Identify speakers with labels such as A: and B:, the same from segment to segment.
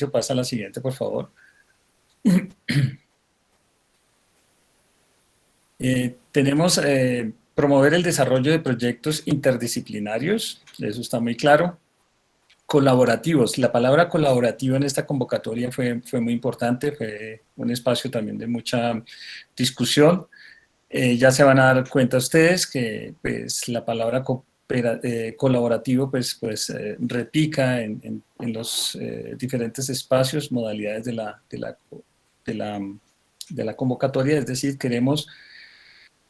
A: pasa a la siguiente, por favor. Tenemos promover el desarrollo de proyectos interdisciplinarios, eso está muy claro. Colaborativos, la palabra colaborativo en esta convocatoria fue muy importante, fue un espacio también de mucha discusión. Ya se van a dar cuenta ustedes que pues, la palabra colaborativo repica en los diferentes espacios, modalidades de la convocatoria, es decir, queremos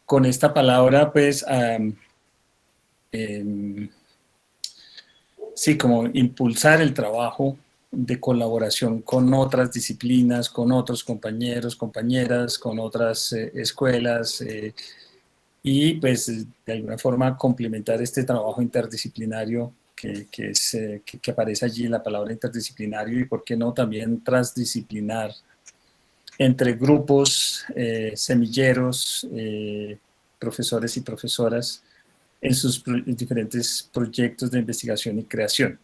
A: con esta palabra pues sí, como impulsar el trabajo de colaboración con otras disciplinas, con otros compañeros, compañeras, con otras escuelas y pues de alguna forma complementar este trabajo interdisciplinario que aparece allí en la palabra interdisciplinario y por qué no también transdisciplinar entre grupos, semilleros, profesores y profesoras en sus diferentes proyectos de investigación y creación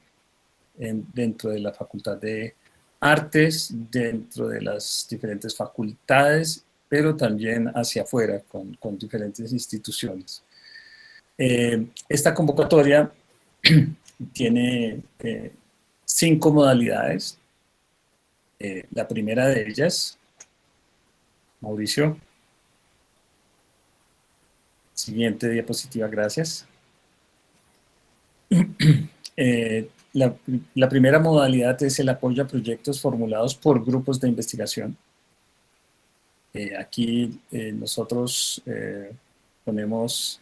A: dentro de la Facultad de Artes, dentro de las diferentes facultades, pero también hacia afuera con diferentes instituciones. Esta convocatoria tiene 5 modalidades. La primera de ellas, Mauricio. Siguiente diapositiva, gracias. La primera modalidad es el apoyo a proyectos formulados por grupos de investigación. Aquí nosotros ponemos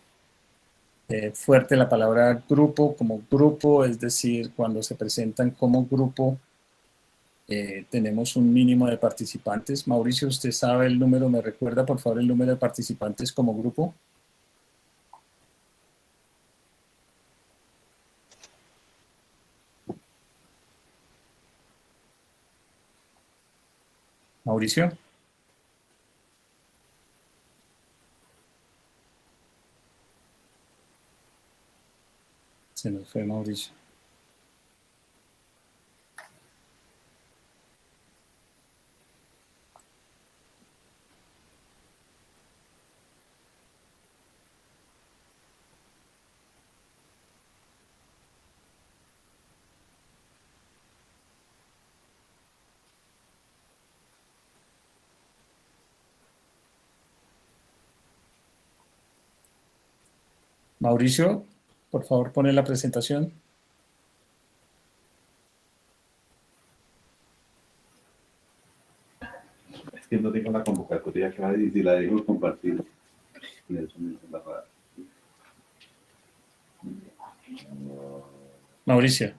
A: fuerte la palabra grupo como grupo, es decir, cuando se presentan como grupo tenemos un mínimo de participantes. Mauricio, ¿usted sabe el número? ¿Me recuerda por favor el número de participantes como grupo? Mauricio. Se nos fue Mauricio. Mauricio, por favor, pone la presentación.
B: Es que no tengo la convocatoria acá y si la dejo compartir.
A: Mauricio.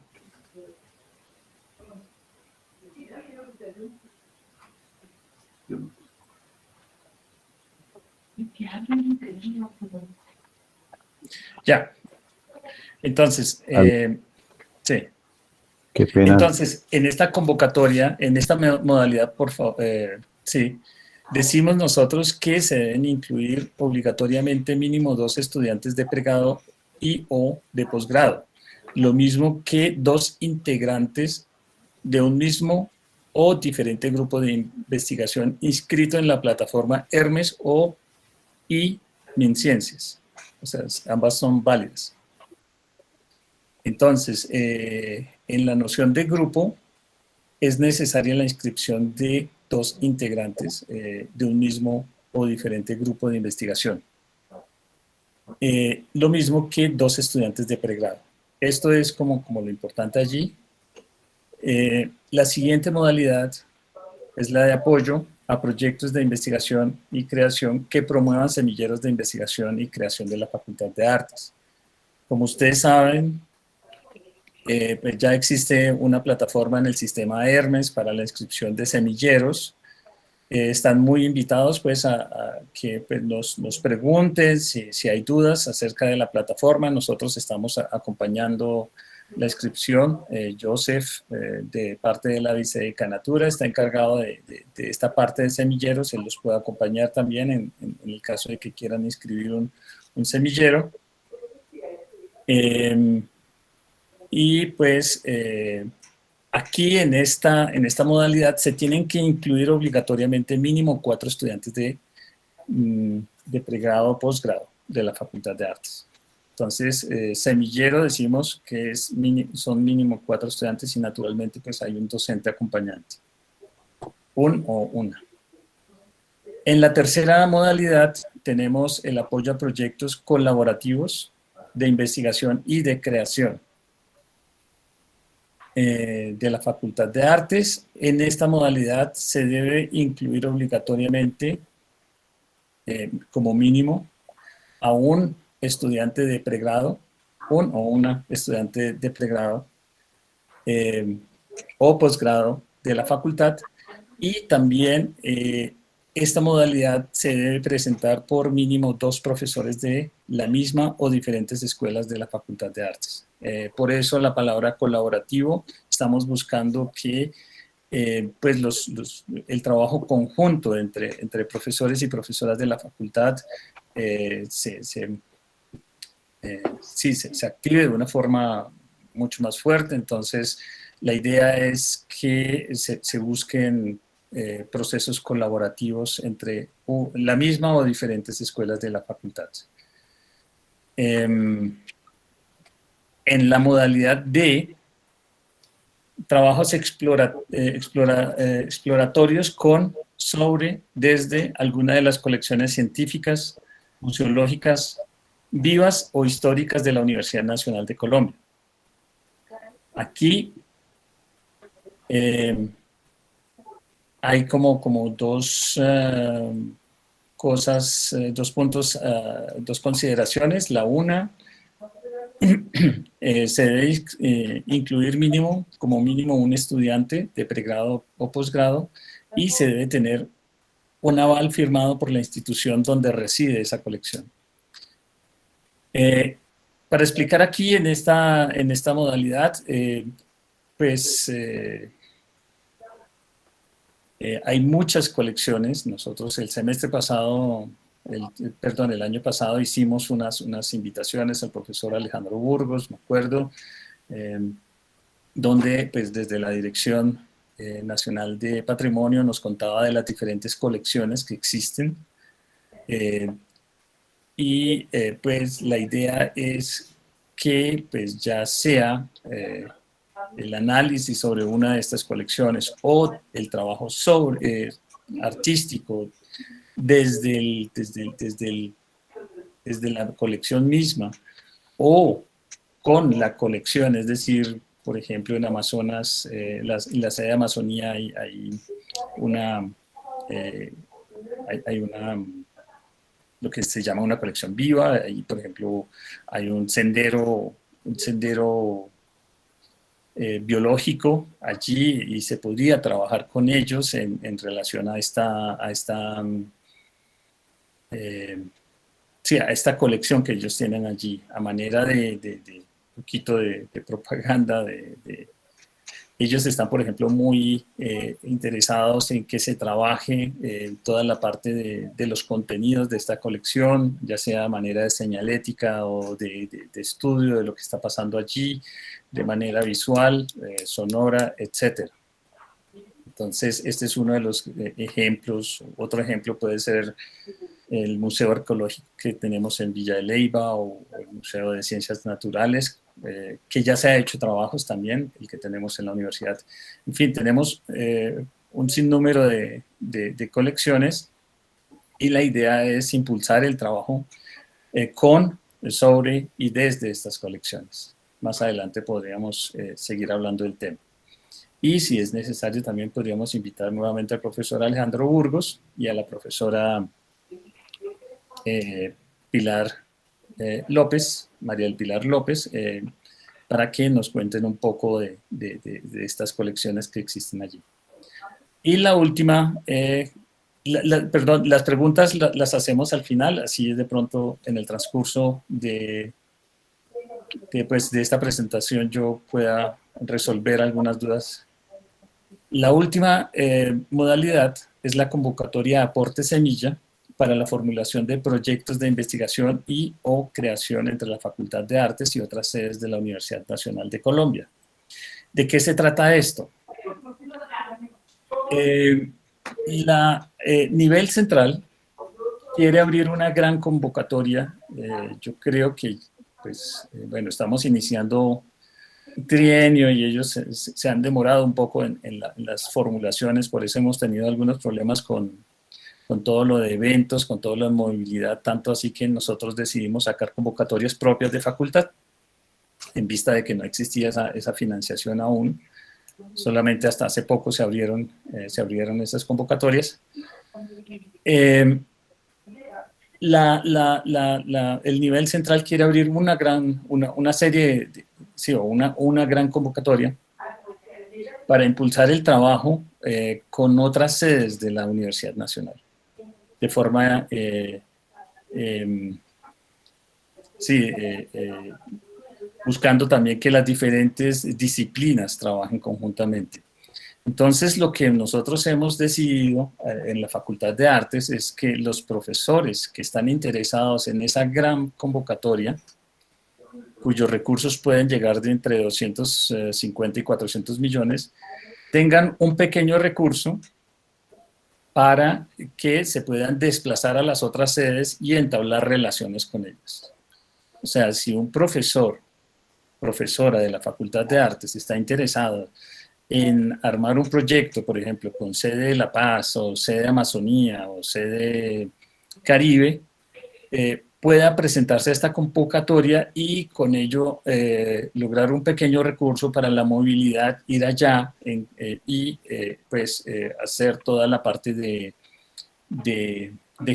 A: Ya. Entonces, sí.
C: Qué pena.
A: Entonces, en esta convocatoria, en esta modalidad, por favor, sí, decimos nosotros que se deben incluir obligatoriamente mínimo 2 estudiantes de pregrado y o de posgrado. Lo mismo que 2 integrantes de un mismo o diferente grupo de investigación inscrito en la plataforma Hermes o y MinCiencias. O sea, ambas son válidas. Entonces, en la noción de grupo es necesaria la inscripción de 2 integrantes de un mismo o diferente grupo de investigación. Lo mismo que 2 estudiantes de pregrado. Esto es como lo importante allí. La siguiente modalidad es la de apoyo a proyectos de investigación y creación que promuevan semilleros de investigación y creación de la Facultad de Artes. Como ustedes saben, pues ya existe una plataforma en el sistema Hermes para la inscripción de semilleros. Están muy invitados pues, a que pues, nos pregunten si hay dudas acerca de la plataforma. Nosotros estamos acompañando la inscripción. Joseph, de parte de la vicedecanatura, está encargado de esta parte de semilleros. Él los puede acompañar también en el caso de que quieran inscribir un semillero. Y pues Aquí en esta modalidad se tienen que incluir obligatoriamente mínimo 4 estudiantes de pregrado o posgrado de la Facultad de Artes. Entonces, semillero decimos que son mínimo 4 estudiantes y naturalmente pues hay un docente acompañante, un o una. En la tercera modalidad tenemos el apoyo a proyectos colaborativos de investigación y de creación de la Facultad de Artes. En esta modalidad se debe incluir obligatoriamente, como mínimo, a un estudiante de pregrado, un o una estudiante de pregrado o posgrado de la facultad, y también esta modalidad se debe presentar por mínimo 2 profesores de la misma o diferentes escuelas de la Facultad de Artes. Por eso la palabra colaborativo, estamos buscando que pues el trabajo conjunto entre profesores y profesoras de la facultad se active de una forma mucho más fuerte. Entonces, la idea es que se busquen procesos colaborativos entre la misma o diferentes escuelas de la facultad. En la modalidad de trabajos exploratorios desde alguna de las colecciones científicas, museológicas, vivas o históricas de la Universidad Nacional de Colombia. Aquí hay como dos cosas, dos consideraciones. La una, se debe incluir como mínimo un estudiante de pregrado o posgrado, y se debe tener un aval firmado por la institución donde reside esa colección. Para explicar aquí en esta modalidad, hay muchas colecciones. Nosotros el año pasado hicimos unas invitaciones al profesor Alejandro Burgos, me acuerdo, donde pues desde la Dirección Nacional de Patrimonio nos contaba de las diferentes colecciones que existen. Pues la idea es que pues ya sea el análisis sobre una de estas colecciones o el trabajo artístico desde la colección misma o con la colección, es decir, por ejemplo, en Amazonas, en la sede de Amazonía hay lo que se llama una colección viva. Ahí, por ejemplo, hay un sendero biológico allí, y se podría trabajar con ellos en relación a esta colección que ellos tienen allí, a manera de poquito de propaganda. Ellos están, por ejemplo, muy interesados en que se trabaje toda la parte de los contenidos de esta colección, ya sea a manera de señalética o de estudio de lo que está pasando allí, de manera visual, sonora, etc. Entonces, este es uno de los ejemplos. Otro ejemplo puede ser el Museo Arqueológico que tenemos en Villa de Leyva, o el Museo de Ciencias Naturales, que ya se ha hecho trabajos también, el que tenemos en la universidad. En fin, tenemos un sinnúmero de colecciones, y la idea es impulsar el trabajo sobre y desde estas colecciones. Más adelante podríamos seguir hablando del tema. Y si es necesario, también podríamos invitar nuevamente al profesor Alejandro Burgos y a la profesora Pilar López, María del Pilar López, para que nos cuenten un poco de estas colecciones que existen allí. Y la última, perdón, las preguntas las hacemos al final, así de pronto en el transcurso de esta presentación yo pueda resolver algunas dudas. La última modalidad es la convocatoria Aporte Semilla para la formulación de proyectos de investigación y o creación entre la Facultad de Artes y otras sedes de la Universidad Nacional de Colombia. ¿De qué se trata esto? Nivel central quiere abrir una gran convocatoria. Yo creo que, pues, bueno, estamos iniciando trienio y ellos se han demorado un poco en las formulaciones, por eso hemos tenido algunos problemas con todo lo de eventos, con todo lo de movilidad, tanto así que nosotros decidimos sacar convocatorias propias de facultad, en vista de que no existía esa financiación aún. Solamente hasta hace poco se abrieron esas convocatorias. El nivel central quiere abrir una serie, una gran convocatoria para impulsar el trabajo con otras sedes de la Universidad Nacional, de forma, buscando también que las diferentes disciplinas trabajen conjuntamente. Entonces, lo que nosotros hemos decidido en la Facultad de Artes es que los profesores que están interesados en esa gran convocatoria, cuyos recursos pueden llegar de entre 250 y 400 millones, tengan un pequeño recurso para que se puedan desplazar a las otras sedes y entablar relaciones con ellas. O sea, si un profesora de la Facultad de Artes está interesado en armar un proyecto, por ejemplo, con sede de La Paz, o sede de Amazonía, o sede Caribe, pueda presentarse a esta convocatoria y con ello lograr un pequeño recurso para la movilidad, ir allá y hacer toda la parte de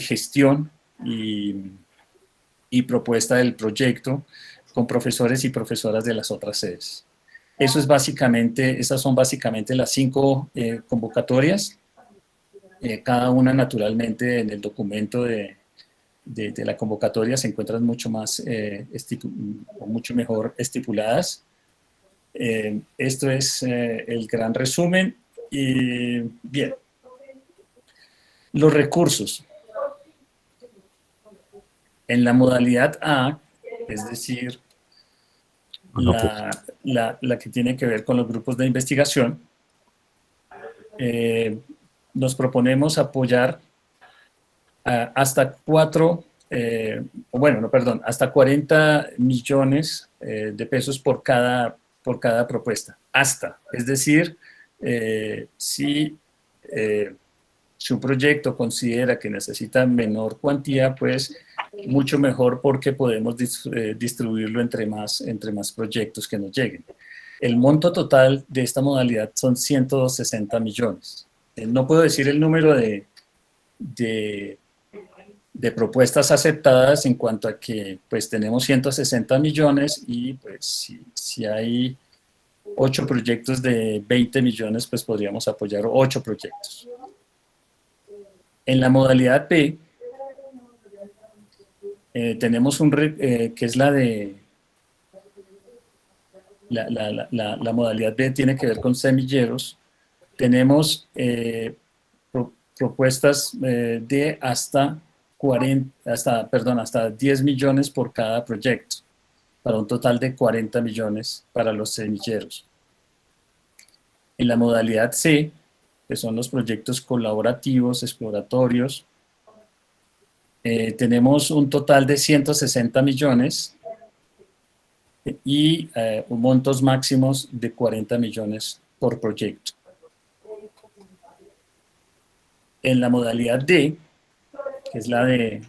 A: gestión y propuesta del proyecto con profesores y profesoras de las otras sedes. Esas son básicamente las 5 convocatorias, cada una naturalmente en el documento de la convocatoria se encuentran mucho mejor estipuladas. Esto es el gran resumen. Y bien, los recursos. En la modalidad A, es decir, la que tiene que ver con los grupos de investigación, nos proponemos apoyar hasta 40 millones de pesos por cada propuesta. Es decir, si un proyecto considera que necesita menor cuantía, pues mucho mejor porque podemos distribuirlo entre más proyectos que nos lleguen. El monto total de esta modalidad son 160 millones. No puedo decir el número de propuestas aceptadas en cuanto a que pues tenemos 160 millones y pues si hay 8 proyectos de 20 millones, pues podríamos apoyar 8 proyectos. En la modalidad B, tenemos que es la modalidad B, tiene que ver con semilleros. Tenemos propuestas de hasta 10 millones por cada proyecto, para un total de 40 millones para los semilleros. En la modalidad C, que son los proyectos colaborativos, exploratorios, tenemos un total de 160 millones y montos máximos de 40 millones por proyecto. En la modalidad D, que es la de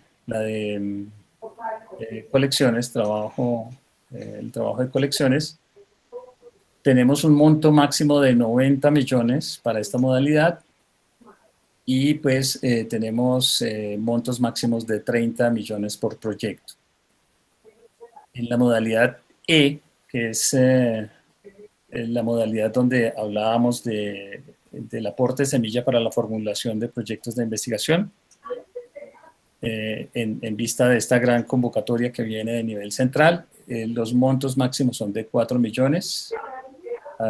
A: colecciones, el trabajo de colecciones, tenemos un monto máximo de 90 millones para esta modalidad y pues tenemos montos máximos de 30 millones por proyecto. En la modalidad E, que es la modalidad donde hablábamos del aporte de semilla para la formulación de proyectos de investigación, en vista de esta gran convocatoria que viene de nivel central, los montos máximos son de 4 millones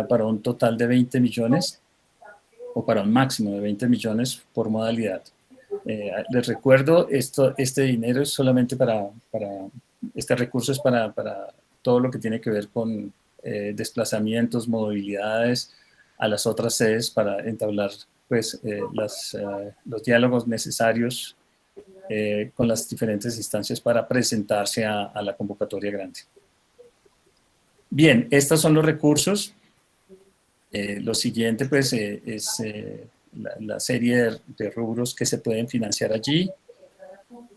A: para un total de 20 millones o para un máximo de 20 millones por modalidad. Les recuerdo, este dinero es solamente este recurso es para todo lo que tiene que ver con desplazamientos, movilidades a las otras sedes para entablar pues, los diálogos necesarios con las diferentes instancias para presentarse a la convocatoria grande. Bien, estos son los recursos. Lo siguiente pues, es la serie de rubros que se pueden financiar allí.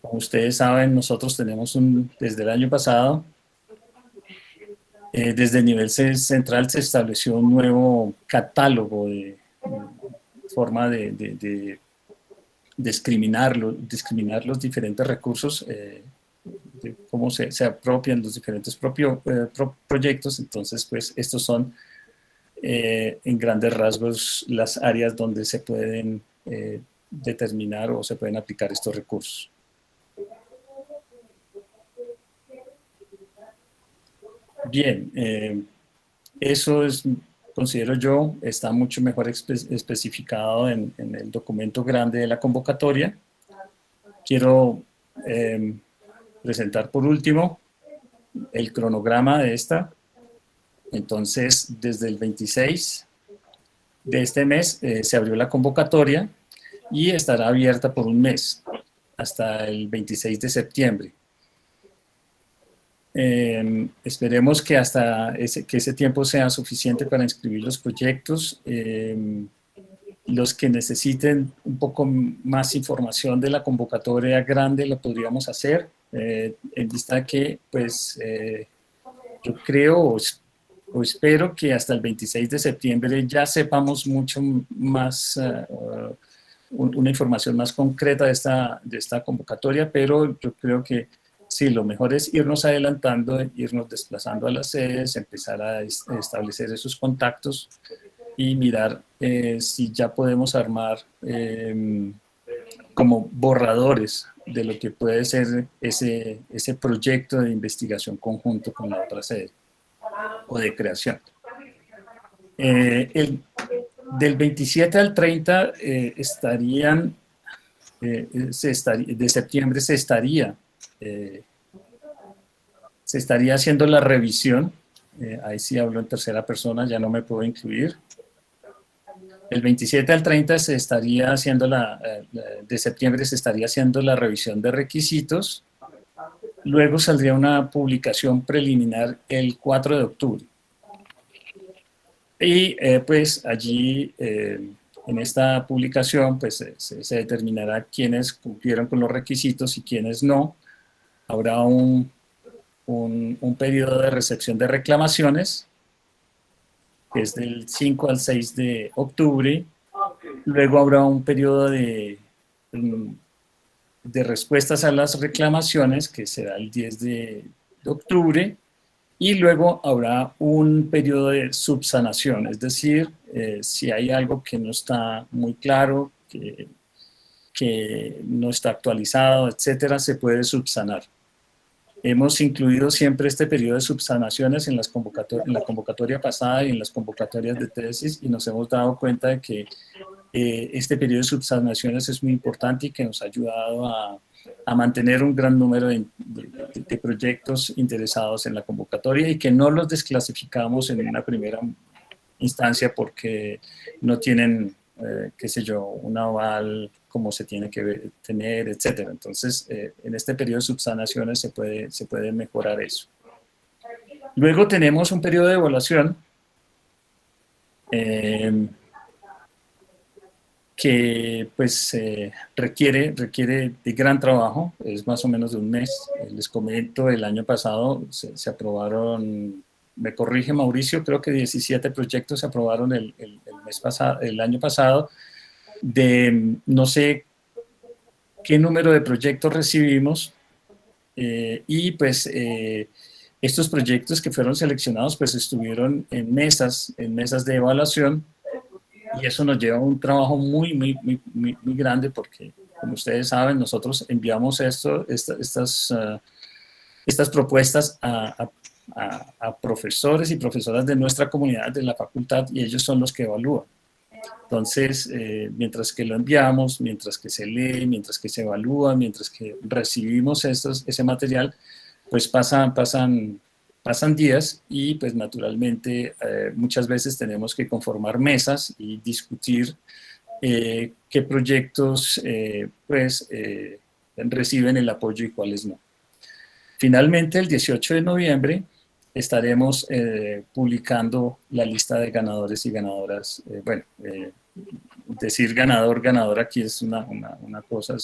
A: Como ustedes saben, nosotros tenemos desde el año pasado, desde el nivel central se estableció un nuevo catálogo de forma de discriminar los diferentes recursos, de cómo se apropian los diferentes proyectos. Entonces, pues, estos son en grandes rasgos las áreas donde se pueden determinar o se pueden aplicar estos recursos. Bien, eso es, considero yo, está mucho mejor especificado en el documento grande de la convocatoria. Quiero presentar por último el cronograma de esta. Entonces, desde el 26 de este mes se abrió la convocatoria y estará abierta por un mes, hasta el 26 de septiembre. Esperemos que hasta ese tiempo sea suficiente para inscribir los proyectos. Los que necesiten un poco más información de la convocatoria grande lo podríamos hacer, en vista que pues yo creo o espero que hasta el 26 de septiembre ya sepamos mucho más, una información más concreta de esta convocatoria, pero yo creo que sí, lo mejor es irnos adelantando, irnos desplazando a las sedes, empezar a establecer esos contactos y mirar si ya podemos armar como borradores de lo que puede ser ese proyecto de investigación conjunto con la otra sede o de creación. Del 27 al 30 de septiembre se estaría haciendo la revisión. Ahí sí hablo en tercera persona, ya no me puedo incluir. El 27 al 30 se estaría haciendo de septiembre se estaría haciendo la revisión de requisitos. Luego saldría una publicación preliminar el 4 de octubre. Y pues allí, en esta publicación, pues se determinará quiénes cumplieron con los requisitos y quiénes no. Habrá un periodo de recepción de reclamaciones, que es del 5 al 6 de octubre. Luego habrá un periodo de respuestas a las reclamaciones, que será el 10 de octubre. Y luego habrá un periodo de subsanación, es decir, si hay algo que no está muy claro, que no está actualizado, etcétera, se puede subsanar. Hemos incluido siempre este periodo de subsanaciones en la convocatoria pasada y en las convocatorias de tesis, y nos hemos dado cuenta de que este periodo de subsanaciones es muy importante y que nos ha ayudado a mantener un gran número de proyectos interesados en la convocatoria y que no los desclasificamos en una primera instancia porque no tienen, qué sé yo, un aval como se tiene que tener, etcétera. Entonces, en este periodo de subsanaciones se puede mejorar eso. Luego tenemos un periodo de evaluación que pues requiere de gran trabajo, es más o menos de un mes. Les comento, el año pasado se aprobaron, me corrige Mauricio, creo que 17 proyectos se aprobaron el año pasado. No sé qué número de proyectos recibimos, y pues estos proyectos que fueron seleccionados pues estuvieron en mesas de evaluación, y eso nos lleva a un trabajo muy grande porque, como ustedes saben, nosotros enviamos estas propuestas a profesores y profesoras de nuestra comunidad, de la facultad, y ellos son los que evalúan. Entonces, mientras que lo enviamos, mientras que se lee, mientras que se evalúa, mientras que recibimos ese material, pues pasan pasan días y pues naturalmente muchas veces tenemos que conformar mesas y discutir qué proyectos reciben el apoyo y cuáles no. Finalmente, el 18 de noviembre estaremos publicando la lista de ganadores y ganadoras. Decir ganador, ganador aquí es una cosa,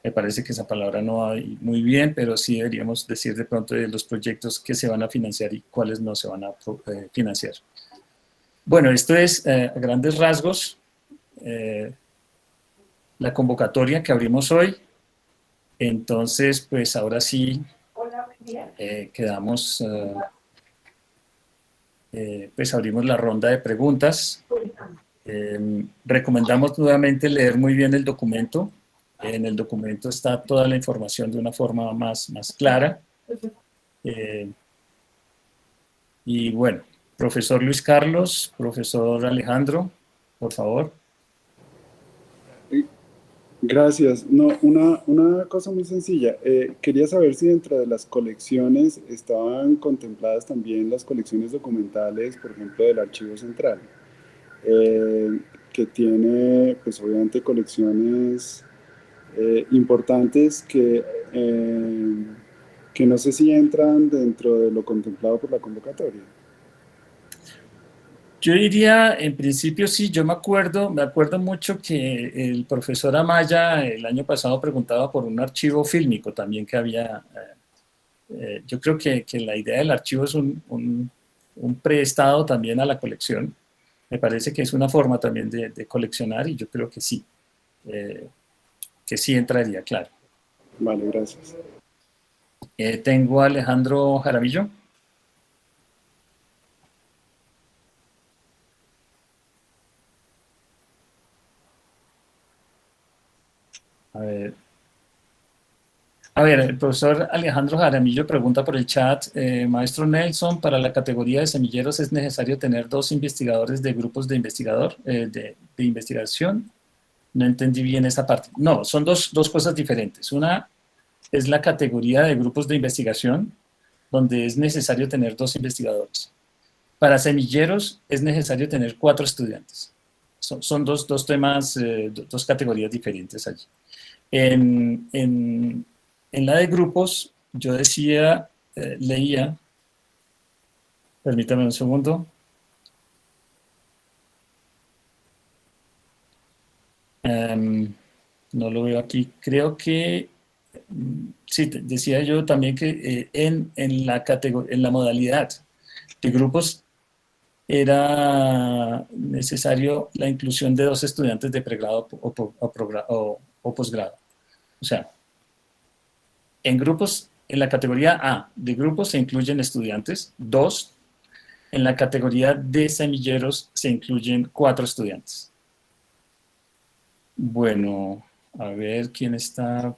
A: me parece que esa palabra no va muy bien, pero sí deberíamos decir de pronto de los proyectos que se van a financiar y cuáles no se van a financiar. Bueno, esto es a grandes rasgos la convocatoria que abrimos hoy. Entonces, pues ahora sí pues abrimos la ronda de preguntas. Recomendamos nuevamente leer muy bien el documento. En el documento está toda la información de una forma más clara. Y bueno, profesor Luis Carlos, profesor Alejandro, por favor.
C: Gracias. No, una cosa muy sencilla. Quería saber si dentro de las colecciones estaban contempladas también las colecciones documentales, por ejemplo, del Archivo Central, que tiene, pues obviamente, colecciones importantes que no sé si entran dentro de lo contemplado por la convocatoria.
A: Yo diría, en principio sí, yo me acuerdo mucho que el profesor Amaya el año pasado preguntaba por un archivo fílmico también que había. Yo creo que la idea del archivo es un preestado también a la colección. Me parece que es una forma también de coleccionar y yo creo que sí entraría, claro.
C: Vale, gracias.
A: Tengo a Alejandro Jaramillo. A ver, el profesor Alejandro Jaramillo pregunta por el chat, maestro Nelson, para la categoría de semilleros es necesario tener 2 investigadores de grupos de investigación. No entendí bien esa parte. No, son dos cosas diferentes. Una es la categoría de grupos de investigación, donde es necesario tener 2 investigadores. Para semilleros es necesario tener 4 estudiantes. Son dos temas, 2 categorías diferentes allí. En la de grupos, yo decía, leía, permítame un segundo. No lo veo aquí. Creo que, sí, decía yo también que en la modalidad de grupos era necesario la inclusión de 2 estudiantes de pregrado o posgrado. O sea, en grupos, en la categoría A de grupos se incluyen estudiantes, 2. En la categoría de semilleros se incluyen 4 estudiantes. Bueno, a ver quién está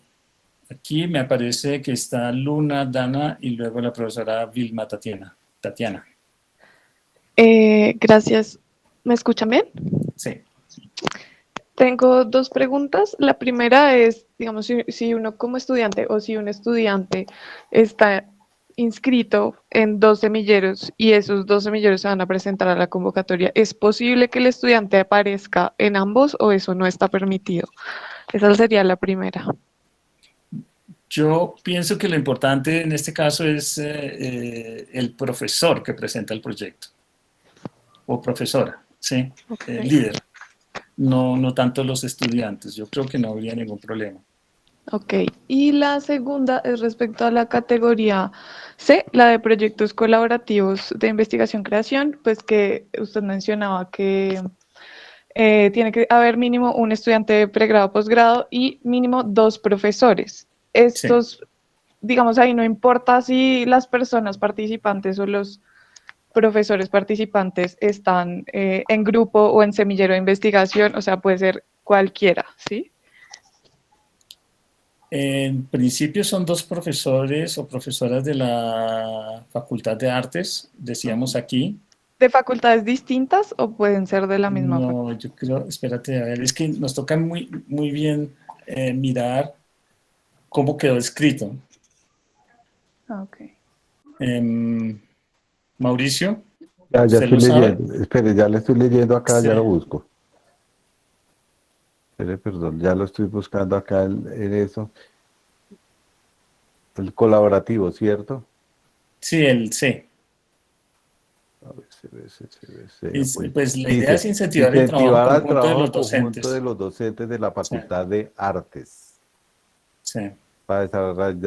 A: aquí. Me aparece que está Luna, Dana y luego la profesora Vilma Tatiana.
D: Gracias. ¿Me escuchan bien?
A: Sí.
D: Tengo 2 preguntas. La primera es, digamos, si uno como estudiante o si un estudiante está inscrito en 2 semilleros y esos 2 semilleros se van a presentar a la convocatoria, ¿es posible que el estudiante aparezca en ambos o eso no está permitido? Esa sería la primera.
A: Yo pienso que lo importante en este caso es el profesor que presenta el proyecto o profesora, ¿sí?
D: Okay.
A: El líder. No tanto los estudiantes. Yo creo que no habría ningún problema.
D: Ok, y la segunda es respecto a la categoría C, la de proyectos colaborativos de investigación-creación, pues que usted mencionaba que tiene que haber mínimo un estudiante de pregrado o posgrado y mínimo 2 profesores. Estos, sí, digamos, ahí no importa si las personas participantes o los profesores participantes están en grupo o en semillero de investigación, o sea, puede ser cualquiera, ¿sí?
A: En principio son 2 profesores o profesoras de la Facultad de Artes, decíamos aquí.
D: ¿De facultades distintas o pueden ser de la misma facultad?
A: No, yo creo, espérate, a ver, es que nos toca muy bien mirar cómo quedó escrito.
D: Ok.
A: Mauricio,
E: Ya
A: ¿usted
E: estoy
A: lo sabe?
E: leyendo. Espere, ya le estoy leyendo acá,
A: Sí,
E: ya lo busco. Espere, perdón, ya lo estoy buscando acá en eso. El colaborativo, ¿cierto?
A: sí, el C.
E: A ver, apoyo.
A: Pues la idea es
E: Dice,
A: incentivar el trabajo
E: incentivar al
A: conjunto de los
E: trabajo conjunto de
A: docentes.
E: los docentes de la
A: Sí,
E: Facultad de Artes
A: sí.
E: para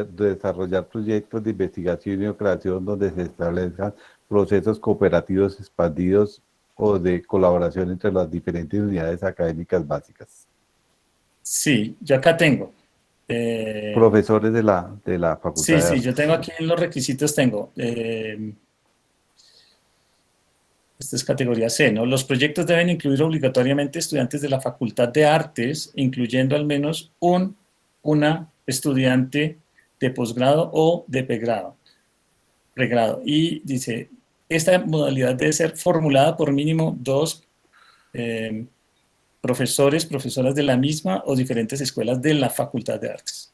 E: desarrollar proyectos de investigación y creación donde se establezcan procesos cooperativos expandidos o de colaboración entre las diferentes unidades académicas básicas.
A: Sí, yo acá tengo. Eh,
E: Profesores de la Facultad
A: sí,
E: de
A: sí, yo tengo
E: Artes.
A: aquí en los requisitos, tengo. Esta es categoría C, ¿no? Los proyectos deben incluir obligatoriamente estudiantes de la Facultad de Artes, incluyendo al menos una estudiante de posgrado o de pregrado. Y dice, esta modalidad debe ser formulada por mínimo 2 profesores, profesoras de la misma o diferentes escuelas de la Facultad de Artes.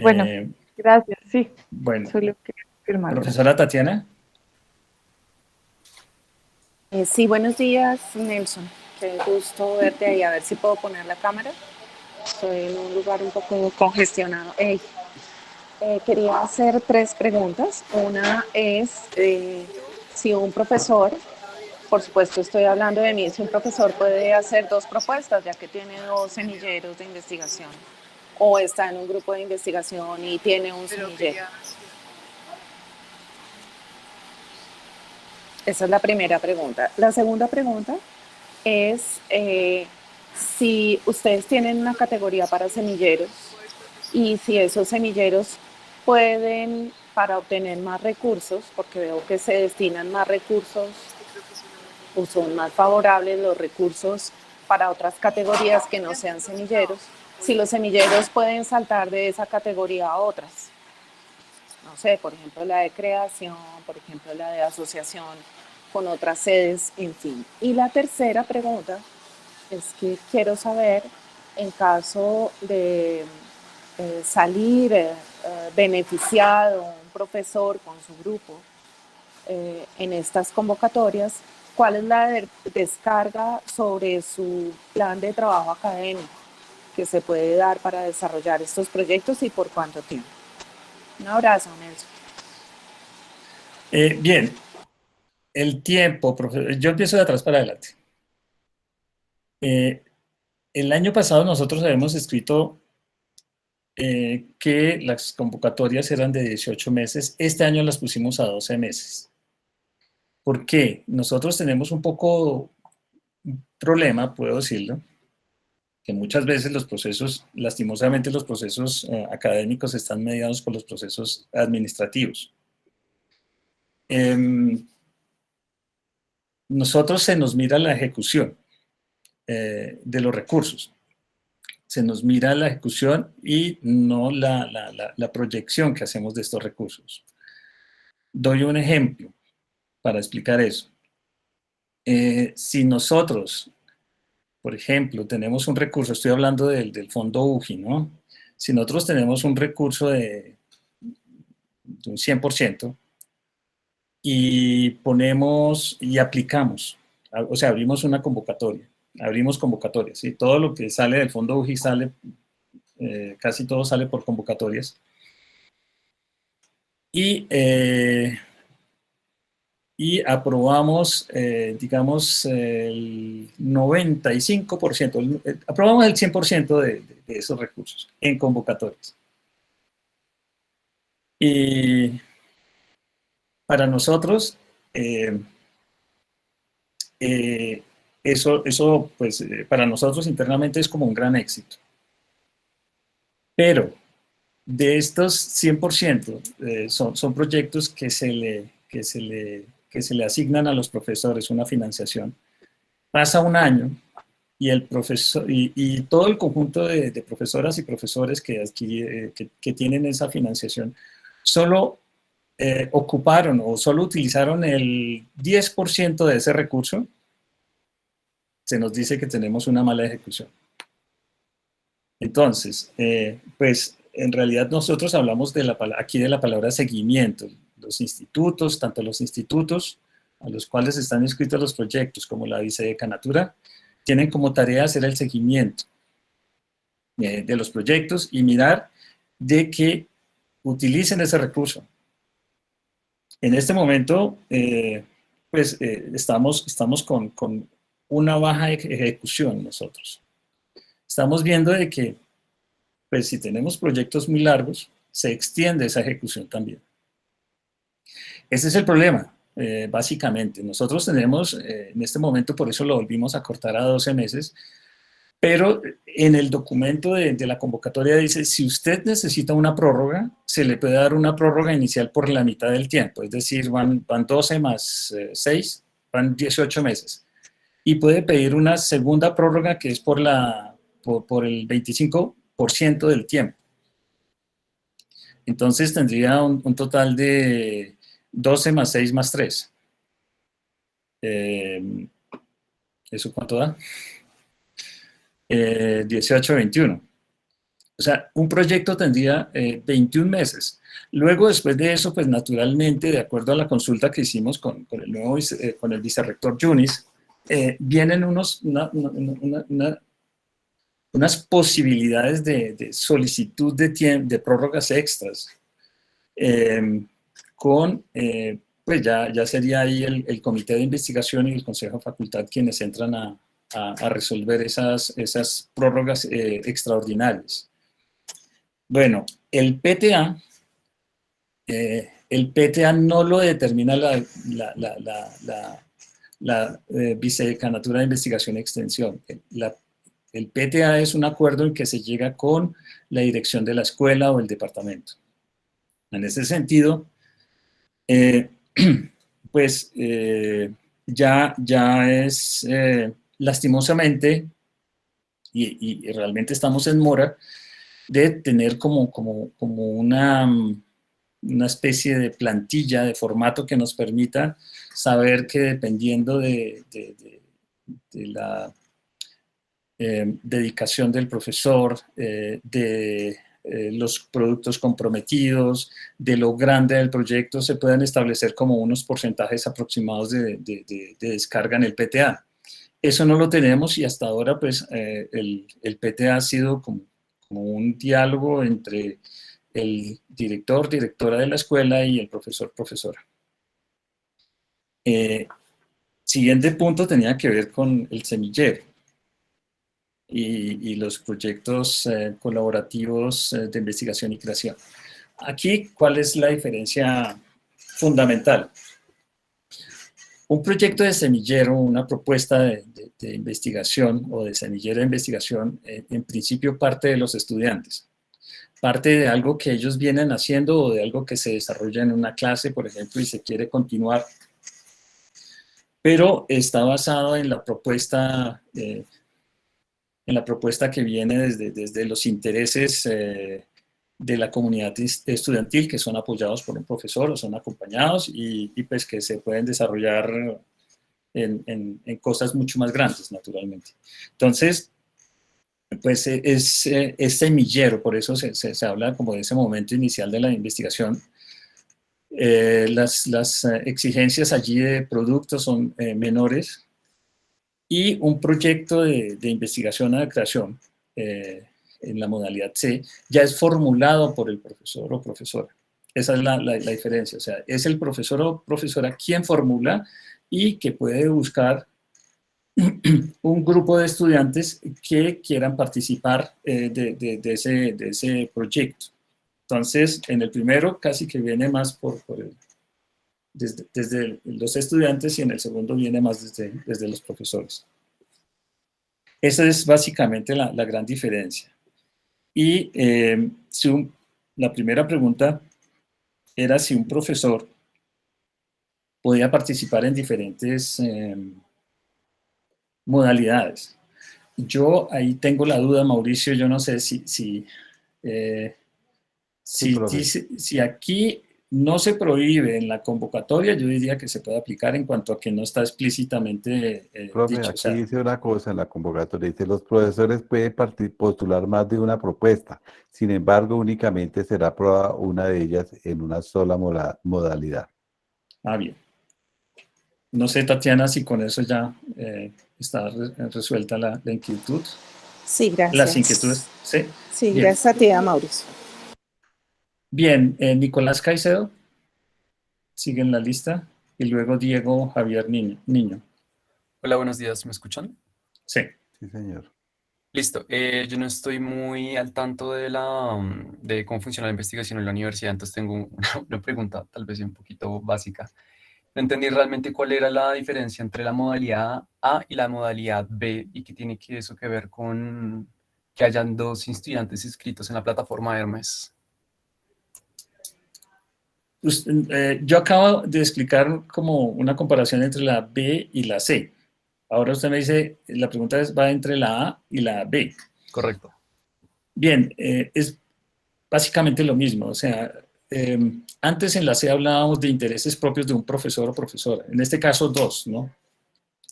D: Bueno,
A: Eh,
D: gracias, sí,
A: bueno,
D: solo quiero confirmar, gracias.
A: profesora Tatiana.
F: Sí, buenos días, Nelson. Qué gusto verte ahí. A ver si puedo poner la cámara. Estoy en un lugar un poco congestionado. Quería hacer 3 preguntas. Una es si un profesor, por supuesto estoy hablando de mí, si un profesor puede hacer 2 propuestas, ya que tiene 2 semilleros de investigación, o está en un grupo de investigación y tiene un semillero. Esa es la primera pregunta. La segunda pregunta es si ustedes tienen una categoría para semilleros y si esos semilleros pueden, para obtener más recursos, porque veo que se destinan más recursos o son más favorables los recursos para otras categorías que no sean semilleros, si los semilleros pueden saltar de esa categoría a otras. No sé, por ejemplo, la de creación, por ejemplo, la de asociación con otras sedes, en fin. Y la tercera pregunta es que quiero saber, en caso de salir beneficiado un profesor con su grupo en estas convocatorias, ¿cuál es la descarga sobre su plan de trabajo académico que se puede dar para desarrollar estos proyectos y por cuánto tiempo? Un abrazo, Nelson.
A: Bien, el tiempo, yo empiezo de atrás para adelante. El año pasado nosotros habíamos escrito que las convocatorias eran de 18 meses, este año las pusimos a 12 meses. ¿Por qué? Nosotros tenemos un poco un problema, puedo decirlo, que muchas veces los procesos, lastimosamente los procesos académicos están mediados por los procesos administrativos. Nosotros se nos mira la ejecución de los recursos. Se nos mira la ejecución y no la proyección que hacemos de estos recursos. Doy un ejemplo para explicar eso. Si nosotros, por ejemplo, tenemos un recurso, estoy hablando del fondo UGI, ¿no? Si nosotros tenemos un recurso de un 100% y ponemos y aplicamos, o sea, abrimos una convocatoria, abrimos convocatorias, ¿sí? Todo lo que sale del fondo UGI sale, casi todo sale por convocatorias. Y aprobamos, digamos, el 95%, aprobamos el 100% de esos recursos en convocatorias. Y para nosotros, eso pues, para nosotros internamente es como un gran éxito. Pero de estos 100%, son proyectos que se le asignan a los profesores una financiación. Pasa un año y el profesor y todo el conjunto de profesoras y profesores que tienen esa financiación solo ocuparon o solo utilizaron el 10% de ese recurso. Se nos dice que tenemos una mala ejecución. Entonces, pues en realidad nosotros hablamos aquí de la palabra seguimiento. Los institutos, tanto los institutos a los cuales están inscritos los proyectos como la vicedecanatura, tienen como tarea hacer el seguimiento de los proyectos y mirar de que utilicen ese recurso. En este momento, estamos con una baja ejecución nosotros. Estamos viendo de que, pues si tenemos proyectos muy largos, se extiende esa ejecución también. Ese es el problema, básicamente. Nosotros tenemos, en este momento, por eso lo volvimos a cortar a 12 meses, pero en el documento de la convocatoria dice, si usted necesita una prórroga, se le puede dar una prórroga inicial por la mitad del tiempo, es decir, van 12 más 6, van 18 meses. Y puede pedir una segunda prórroga que es por el 25% del tiempo. Entonces tendría un total de 12 más 6 más 3. ¿Eso cuánto da? 18, 21. O sea, un proyecto tendría 21 meses. Luego, después de eso, pues naturalmente, de acuerdo a la consulta que hicimos con el vicerrector Yunis, vienen unas posibilidades de solicitud de prórrogas extras. Pues ya sería ahí el comité de investigación y el consejo de facultad quienes entran a resolver esas prórrogas extraordinarias. Bueno, el PTA no lo determina la vicedecanatura de investigación y extensión. El PTA es un acuerdo en que se llega con la dirección de la escuela o el departamento. En ese sentido, ya es lastimosamente, y realmente estamos en mora, de tener como una especie de plantilla, de formato que nos permita saber que dependiendo de la dedicación del profesor, de los productos comprometidos, de lo grande del proyecto, se puedan establecer como unos porcentajes aproximados de descarga en el PTA. Eso no lo tenemos y hasta ahora pues el PTA ha sido como un diálogo entre el director, directora de la escuela y el profesor, profesora. Siguiente punto tenía que ver con el semillero y los proyectos colaborativos de investigación y creación. Aquí, ¿cuál es la diferencia fundamental? Un proyecto de semillero, una propuesta de investigación o de semillero de investigación, en principio parte de los estudiantes. Parte de algo que ellos vienen haciendo o de algo que se desarrolla en una clase, por ejemplo, y se quiere continuar. Pero está basado en la propuesta que viene desde los intereses de la comunidad estudiantil, que son apoyados por un profesor o son acompañados y pues que se pueden desarrollar en cosas mucho más grandes, naturalmente. Entonces, pues es semillero, por eso se habla como de ese momento inicial de la investigación. Las exigencias allí de productos son menores y un proyecto de investigación o de creación en la modalidad C, ya es formulado por el profesor o profesora. Esa es la diferencia, o sea, es el profesor o profesora quien formula y que puede buscar un grupo de estudiantes que quieran participar de ese proyecto. Entonces, en el primero casi que viene más desde los estudiantes y en el segundo viene más desde los profesores. Esa es básicamente la gran diferencia. Y la primera pregunta era si un profesor podía participar en diferentes modalidades. Yo ahí tengo la duda, Mauricio, yo no sé si aquí no se prohíbe en la convocatoria, yo diría que se puede aplicar en cuanto a que no está explícitamente
E: Profe,
A: dicho. O
E: aquí
A: sea,
E: dice una cosa en la convocatoria, dice, los profesores pueden postular más de una propuesta, sin embargo, únicamente será aprobada una de ellas en una sola modalidad.
A: bien. No sé, Tatiana, si con eso ya está resuelta la inquietud.
F: Sí,
A: Las
F: gracias.
A: inquietudes, ¿sí?
F: Sí,
A: Bien.
F: gracias a ti, a Mauricio.
A: Bien, Nicolás Caicedo sigue en la lista y luego Diego Javier Niño.
G: Hola, buenos días, ¿me escuchan?
A: Sí.
E: Sí, señor.
G: Listo, yo no estoy muy al tanto de cómo funciona la investigación en la universidad, entonces tengo una pregunta tal vez un poquito básica. No entendí realmente cuál era la diferencia entre la modalidad A y la modalidad B y qué tiene que eso que ver con que hayan dos estudiantes inscritos en la plataforma Hermes.
A: Yo acabo de explicar como una comparación entre la B y la C. Ahora usted me dice, la pregunta va entre la A y la B.
G: Correcto.
A: Bien, es básicamente lo mismo. O sea, antes en la C hablábamos de intereses propios de un profesor o profesora. En este caso, dos, ¿no?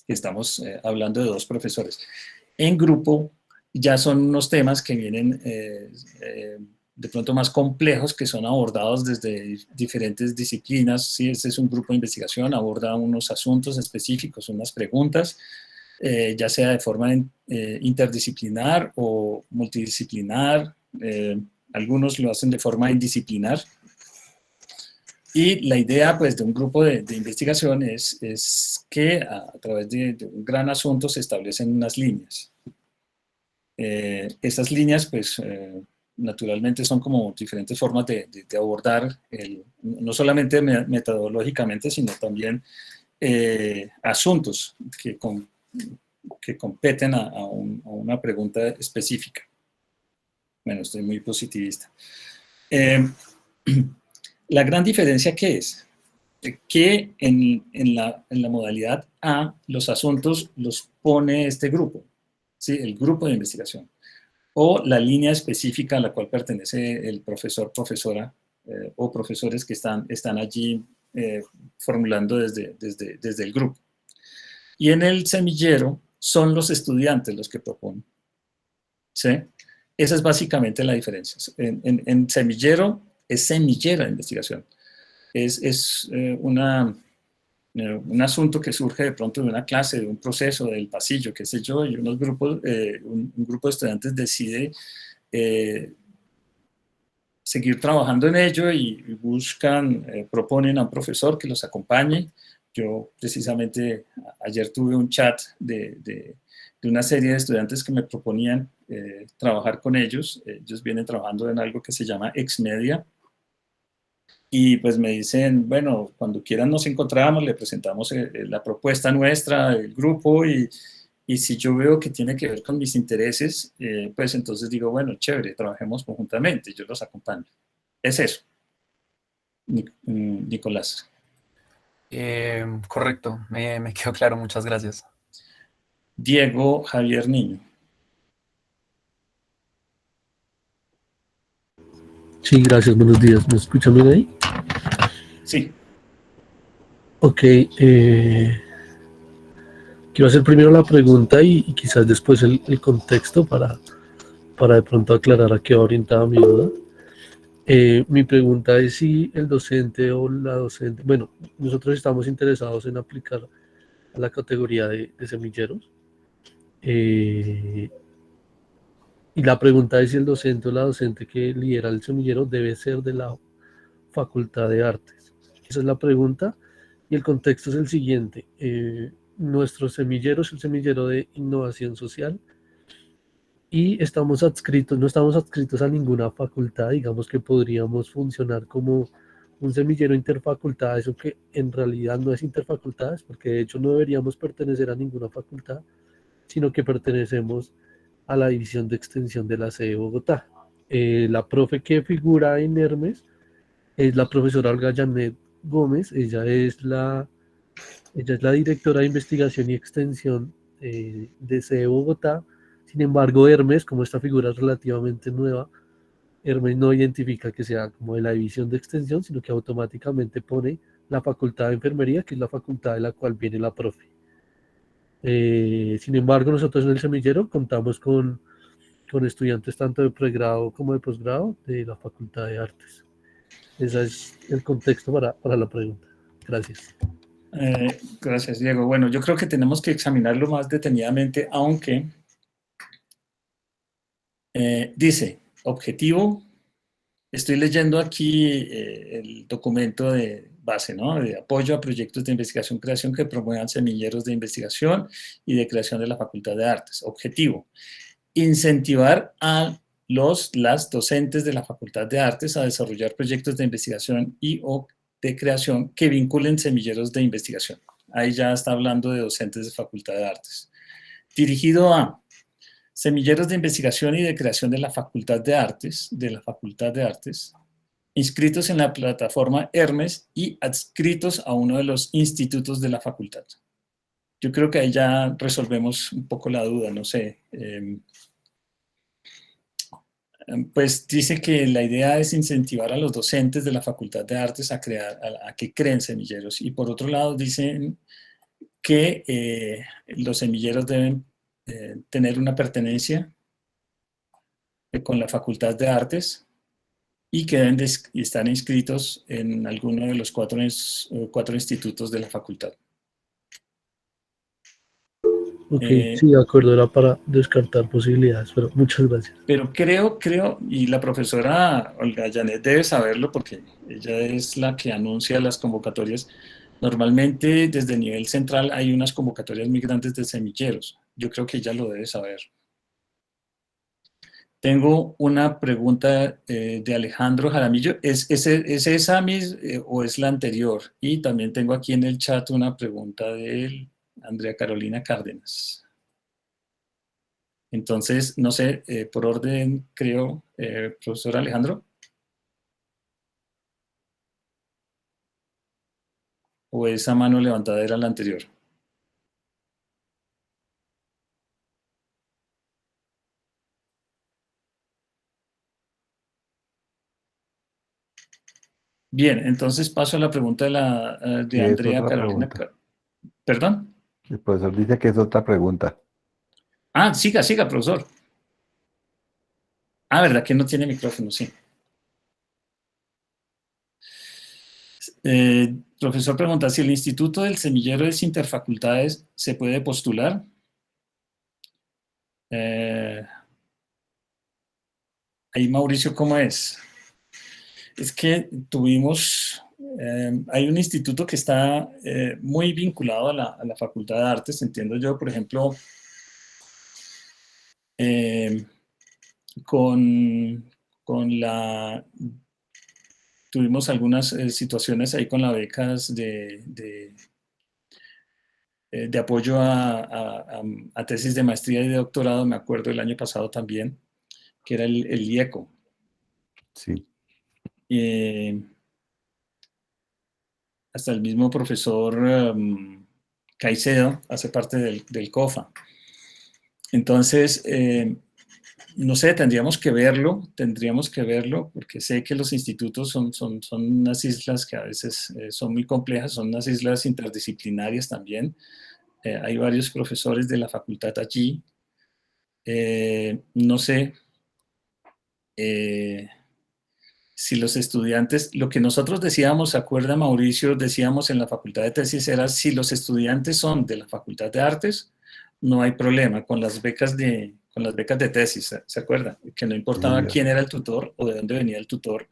A: Estamos hablando de dos profesores. En grupo ya son unos temas que vienen de pronto más complejos, que son abordados desde diferentes disciplinas. Sí, este es un grupo de investigación, aborda unos asuntos específicos, unas preguntas, ya sea de forma interdisciplinar o multidisciplinar. Algunos lo hacen de forma indisciplinar. Y la idea pues, de un grupo de investigación es que a través de un gran asunto se establecen unas líneas. Esas líneas, pues, naturalmente son como diferentes formas de abordar, no solamente metodológicamente, sino también asuntos que competen a una pregunta específica. Bueno, estoy muy positivista. La gran diferencia, ¿qué es? Que en la modalidad A, los asuntos los pone este grupo, ¿sí? El grupo de investigación, o la línea específica a la cual pertenece el profesor, profesora o profesores que están allí formulando desde el grupo. Y en el semillero son los estudiantes los que proponen, ¿sí? Esa es básicamente la diferencia. En semillero es semillera de investigación. Es un asunto que surge de pronto de una clase, de un proceso, del pasillo, qué sé yo, y unos grupos, un grupo de estudiantes decide seguir trabajando en ello y buscan, proponen a un profesor que los acompañe. Yo precisamente ayer tuve un chat de una serie de estudiantes que me proponían trabajar con ellos. Ellos vienen trabajando en algo que se llama Exmedia. Y pues me dicen, bueno, cuando quieran nos encontramos, le presentamos la propuesta nuestra, el grupo, y si yo veo que tiene que ver con mis intereses, pues entonces digo, bueno, chévere, trabajemos conjuntamente, yo los acompaño. Es eso, Nicolás.
G: Correcto, me quedó claro, muchas gracias.
A: Diego Javier Niño.
H: Sí, gracias, buenos días. ¿Me escuchan bien ahí?
A: Sí.
H: Ok, quiero hacer primero la pregunta y quizás después el contexto para de pronto aclarar a qué va orientada mi duda. Mi pregunta es si el docente o la docente, bueno, nosotros estamos interesados en aplicar a la categoría de semilleros. Y la pregunta es si el docente o la docente que lidera el semillero debe ser de la Facultad de Artes. Esa es la pregunta y el contexto es el siguiente. Nuestro semillero es el semillero de innovación social y no estamos adscritos a ninguna facultad. Digamos que podríamos funcionar como un semillero interfacultad, eso que en realidad no es interfacultades, porque de hecho no deberíamos pertenecer a ninguna facultad, sino que pertenecemos a la división de extensión de la sede de Bogotá. La profe que figura en Hermes es la profesora Olga Janet Gómez. Ella es la directora de investigación y extensión de sede de Bogotá. Sin embargo, Hermes, como esta figura es relativamente nueva, Hermes no identifica que sea como de la división de extensión, sino que automáticamente pone la facultad de enfermería, que es la facultad de la cual viene la profe. Sin embargo, nosotros en el semillero contamos con estudiantes tanto de pregrado como de posgrado de la Facultad de Artes. Ese es el contexto para la pregunta. Gracias.
A: Gracias, Diego. Bueno, yo creo que tenemos que examinarlo más detenidamente, aunque dice, objetivo, estoy leyendo aquí el documento de base, ¿no? De apoyo a proyectos de investigación y creación que promuevan semilleros de investigación y de creación de la Facultad de Artes. Objetivo, incentivar a las docentes de la Facultad de Artes a desarrollar proyectos de investigación y o de creación que vinculen semilleros de investigación. Ahí ya está hablando de docentes de Facultad de Artes. Dirigido a semilleros de investigación y de creación de la Facultad de Artes, inscritos en la plataforma Hermes y adscritos a uno de los institutos de la facultad. Yo creo que ahí ya resolvemos un poco la duda, no sé. Pues dice que la idea es incentivar a los docentes de la Facultad de Artes a que creen semilleros. Y por otro lado dicen que los semilleros deben tener una pertenencia con la Facultad de Artes y que deben estar inscritos en alguno de los cuatro institutos de la facultad.
H: Ok, sí, de acuerdo, era para descartar posibilidades, pero muchas gracias.
A: Pero creo, y la profesora Olga Janet debe saberlo porque ella es la que anuncia las convocatorias. Normalmente desde el nivel central hay unas convocatorias muy grandes de semilleros. Yo creo que ella lo debe saber. Tengo una pregunta de Alejandro Jaramillo. ¿Es esa misma o es la anterior? Y también tengo aquí en el chat una pregunta de Andrea Carolina Cárdenas. Entonces, no sé, por orden, creo, profesor Alejandro. ¿O esa mano levantada era la anterior? Bien, entonces paso a la pregunta de Andrea Carolina. ¿Perdón?
E: El profesor dice que es otra pregunta.
A: Ah, siga, profesor. Ah, ¿verdad que no tiene micrófono? Sí. Profesor pregunta, si el Instituto del Semillero es interfacultades, ¿se puede postular? Ahí, Mauricio, ¿cómo es? Es que hay un instituto que está muy vinculado a la Facultad de Artes, entiendo yo, por ejemplo, tuvimos algunas situaciones ahí con las becas de apoyo a tesis de maestría y de doctorado, me acuerdo el año pasado también, que era el IECO.
E: Sí.
A: Hasta el mismo profesor Caicedo hace parte del COFA. Entonces, no sé, tendríamos que verlo, porque sé que los institutos son unas islas que a veces son muy complejas, son unas islas interdisciplinarias también. Hay varios profesores de la facultad allí. No sé si los estudiantes, lo que nosotros decíamos, ¿se acuerda, Mauricio? Decíamos en la facultad de tesis era, si los estudiantes son de la Facultad de Artes, no hay problema con las becas de tesis, ¿se acuerda? Que no importaba quién era el tutor o de dónde venía el tutor,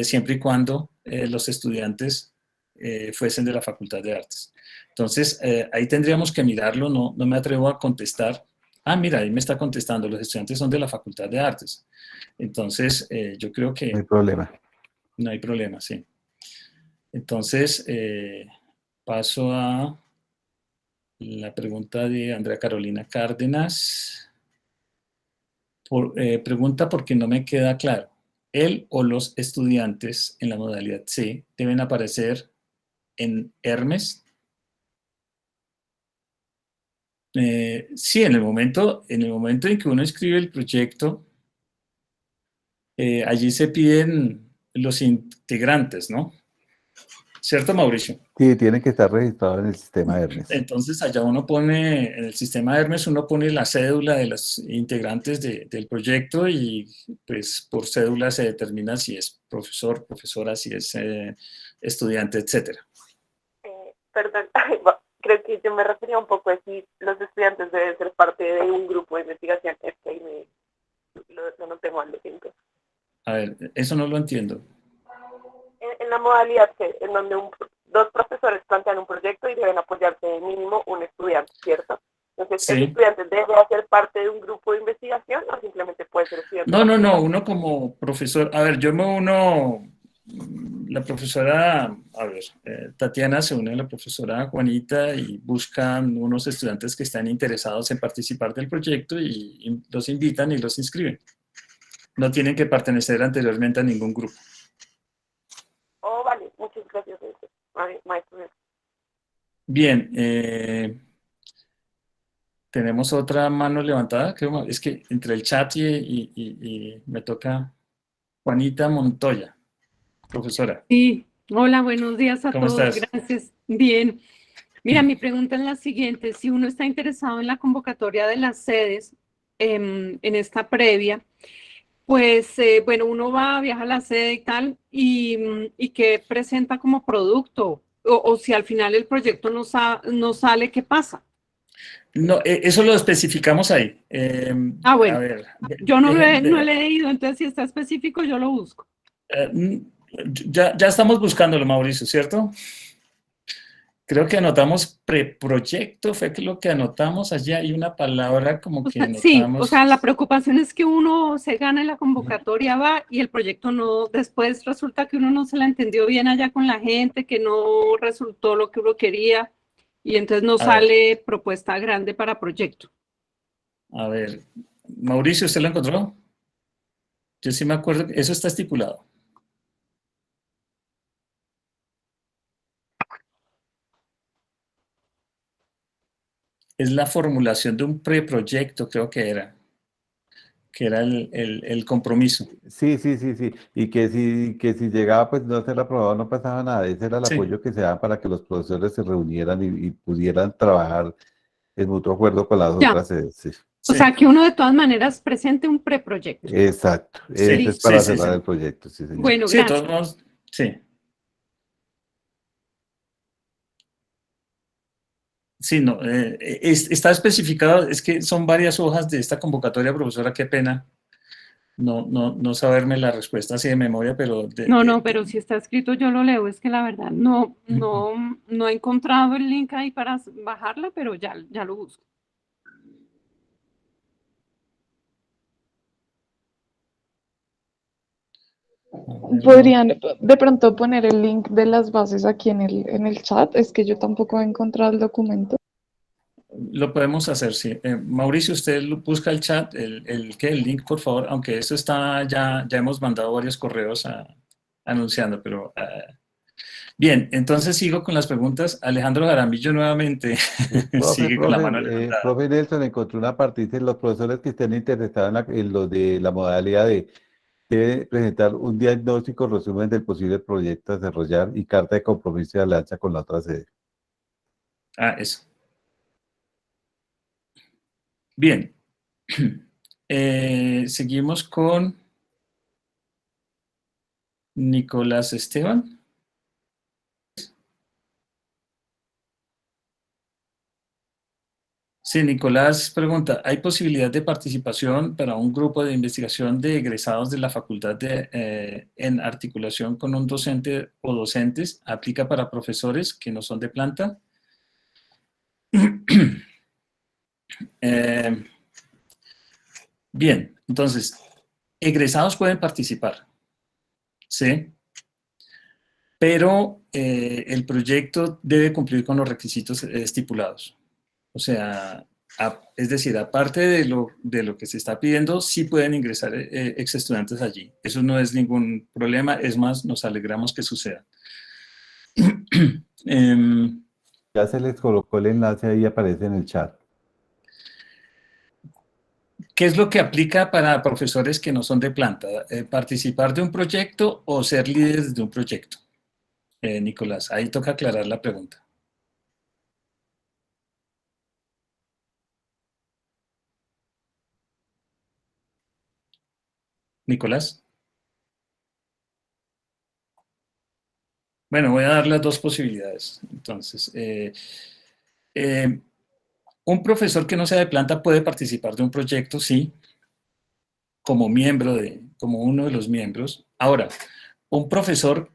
A: siempre y cuando los estudiantes fuesen de la Facultad de Artes. Entonces, ahí tendríamos que mirarlo, no me atrevo a contestar. Ah, mira, ahí me está contestando, los estudiantes son de la Facultad de Artes. Entonces, yo creo que...
E: No hay problema.
A: No hay problema, sí. Entonces, paso a la pregunta de Andrea Carolina Cárdenas. Pregunta porque no me queda claro. ¿Él o los estudiantes en la modalidad C deben aparecer en Hermes? Sí, en el momento en que uno escribe el proyecto, allí se piden los integrantes, ¿no? ¿Cierto, Mauricio?
E: Sí, tienen que estar registrados en el sistema Hermes.
A: Entonces allá uno pone, en el sistema Hermes uno pone la cédula de los integrantes del proyecto y pues por cédula se determina si es profesor, profesora, si es estudiante, etcétera.
F: Perdón, creo que yo me refería un poco a si los estudiantes deben ser parte de un grupo de investigación. Es que ahí lo noté mal, lo siento.
A: A ver, eso no lo entiendo.
F: En la modalidad que, en donde dos profesores plantean un proyecto y deben apoyarse de mínimo un estudiante, ¿cierto? Entonces, ¿el
A: Sí.
F: estudiante debe hacer parte de un grupo de investigación o simplemente puede ser estudiante?
A: No, uno como profesor, a ver, yo me uno, la profesora, a ver, Tatiana se une a la profesora Juanita y buscan unos estudiantes que están interesados en participar del proyecto y los invitan y los inscriben. No tienen que pertenecer anteriormente a ningún grupo.
F: Oh, vale, muchas gracias, maestro.
A: Bien, tenemos otra mano levantada. Es que entre el chat y me toca Juanita Montoya, profesora.
I: Sí, hola, buenos días a
A: ¿Cómo
I: todos,
A: estás?
I: gracias. Bien. Mira, mi pregunta es la siguiente, si uno está interesado en la convocatoria de las sedes en esta previa, pues bueno, uno va, viaja a la sede y tal, y ¿qué presenta como producto? O si al final el proyecto no sale, ¿qué pasa?
A: No, eso lo especificamos ahí. A
I: Bueno,
A: ver,
I: yo no he leído, entonces si está específico yo lo busco.
A: Ya estamos buscándolo, Mauricio, ¿cierto? Creo que anotamos preproyecto, fue lo que anotamos allí. Hay una palabra como que
I: Sí, o sea,
A: anotamos.
I: la preocupación es que uno se gana en la convocatoria, va, y el proyecto no, después resulta que uno no se la entendió bien allá con la gente, que no resultó lo que uno quería, y entonces no sale propuesta grande para proyecto.
A: A ver, Mauricio, ¿usted lo encontró? Yo sí me acuerdo que eso está estipulado. Es la formulación de un preproyecto, creo que era el compromiso.
E: Sí. Y que si llegaba, pues no ser aprobado, no pasaba nada. Ese era el
A: Sí,
E: apoyo que se daba para que los profesores se reunieran y pudieran trabajar en mutuo acuerdo con las
I: Ya,
E: otras sedes. Sí.
I: o
A: sí,
I: sea, que uno de todas maneras presente un preproyecto.
E: Exacto. Ese es
A: sí,
E: para
A: sí,
E: cerrar
A: sí.
E: el proyecto, sí, señor.
I: Bueno,
A: Sí, de todos
I: gracias.
A: modos, sí. Sí, no, está especificado, es que son varias hojas de esta convocatoria, profesora, qué pena no saberme la respuesta así de memoria, pero
I: No, pero si está escrito yo lo leo, es que la verdad no he encontrado el link ahí para bajarla, pero ya lo busco.
D: ¿Podrían de pronto poner el link de las bases aquí en el chat? Es que yo tampoco he encontrado el documento.
A: lo podemos hacer, sí. Mauricio, usted busca el chat, el link, por favor, aunque eso está, ya hemos mandado varios correos anunciando, pero bien, entonces sigo con las preguntas. Alejandro Jaramillo nuevamente sigue con la mano levantada.
E: Profe Nelson, encontré una parte, dice, los profesores que estén interesados en lo de la modalidad de debe presentar un diagnóstico resumen del posible proyecto a desarrollar y carta de compromiso de alianza con la otra sede.
A: Eso. Bien. Seguimos con Nicolás Esteban. Sí, Nicolás pregunta, ¿hay posibilidad de participación para un grupo de investigación de egresados de la facultad en articulación con un docente o docentes? ¿Aplica para profesores que no son de planta? Bien, entonces, egresados pueden participar, ¿sí? Pero el proyecto debe cumplir con los requisitos estipulados. O sea, es decir, aparte de lo que se está pidiendo, sí pueden ingresar ex estudiantes allí. Eso no es ningún problema, es más, nos alegramos que suceda.
E: Ya se les colocó el enlace ahí, aparece en el chat.
A: ¿Qué es lo que aplica para profesores que no son de planta? ¿Participar de un proyecto o ser líderes de un proyecto? Nicolás, ahí toca aclarar la pregunta. Nicolás. Bueno, voy a dar las dos posibilidades. Entonces, un profesor que no sea de planta puede participar de un proyecto, sí, como como uno de los miembros. Ahora, un profesor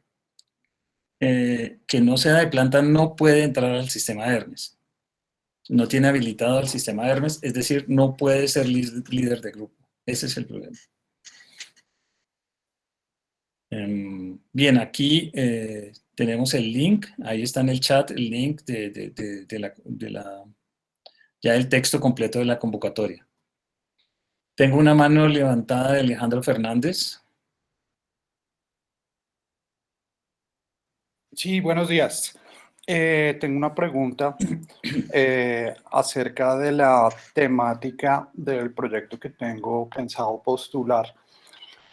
A: que no sea de planta no puede entrar al sistema de Hermes. No tiene habilitado el sistema de Hermes, es decir, no puede ser líder de grupo. Ese es el problema. Bien, aquí tenemos el link, ahí está en el chat el link ya el texto completo de la convocatoria. Tengo una mano levantada de Alejandro Fernández.
J: Sí, buenos días. Tengo una pregunta acerca de la temática del proyecto que tengo pensado postular,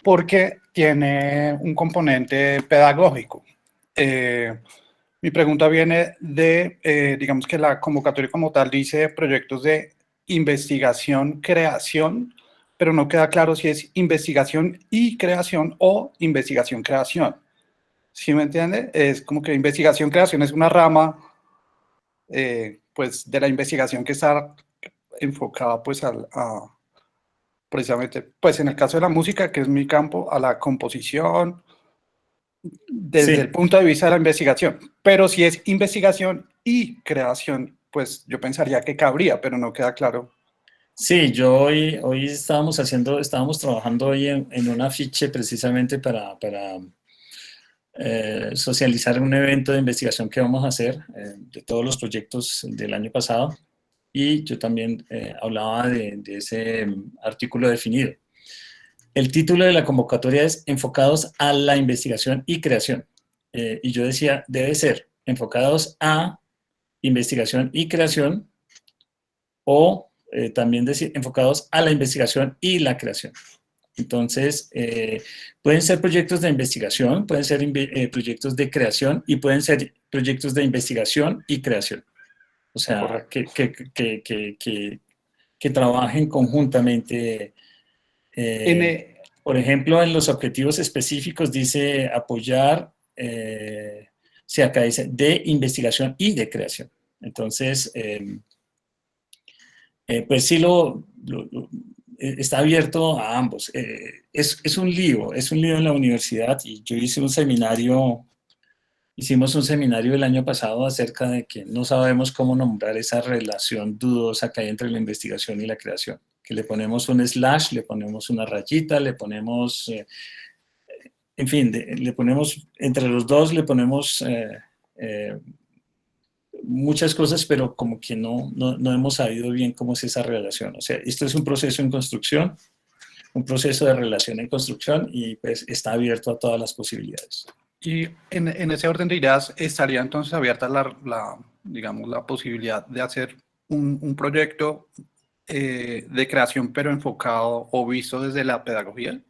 J: porque tiene un componente pedagógico. Mi pregunta viene de, digamos que la convocatoria como tal dice proyectos de investigación, creación, pero no queda claro si es investigación y creación o investigación, creación. ¿Sí me entiende? Es como que investigación, creación es una rama pues, de la investigación que está enfocada pues, precisamente, pues en el caso de la música, que es mi campo, a la composición, desde el punto de vista de la investigación. Pero si es investigación y creación, pues yo pensaría que cabría, pero no queda claro.
A: Sí, hoy estábamos trabajando hoy en un afiche precisamente para socializar un evento de investigación que vamos a hacer de todos los proyectos del año pasado, y yo también hablaba de ese artículo definido. El título de la convocatoria es Enfocados a la investigación y creación, y yo decía, debe ser enfocados a investigación y creación, o también decir enfocados a la investigación y la creación. Entonces, pueden ser proyectos de investigación, pueden ser proyectos de creación, y pueden ser proyectos de investigación y creación. O sea, que trabajen conjuntamente. Por ejemplo, en los objetivos específicos dice apoyar, si acá dice de investigación y de creación. Entonces, pues sí está abierto a ambos. Es un lío en la universidad, y yo hicimos un seminario el año pasado acerca de que no sabemos cómo nombrar esa relación dudosa que hay entre la investigación y la creación. Que le ponemos un slash, le ponemos una rayita, le ponemos, en fin, le ponemos, entre los dos le ponemos muchas cosas, pero como que no hemos sabido bien cómo es esa relación. O sea, esto es un proceso en construcción, un proceso de relación en construcción, y pues está abierto a todas las posibilidades.
J: Y en ese orden de ideas, ¿estaría entonces abierta digamos, la posibilidad de hacer un proyecto de creación, pero enfocado o visto desde la pedagogía?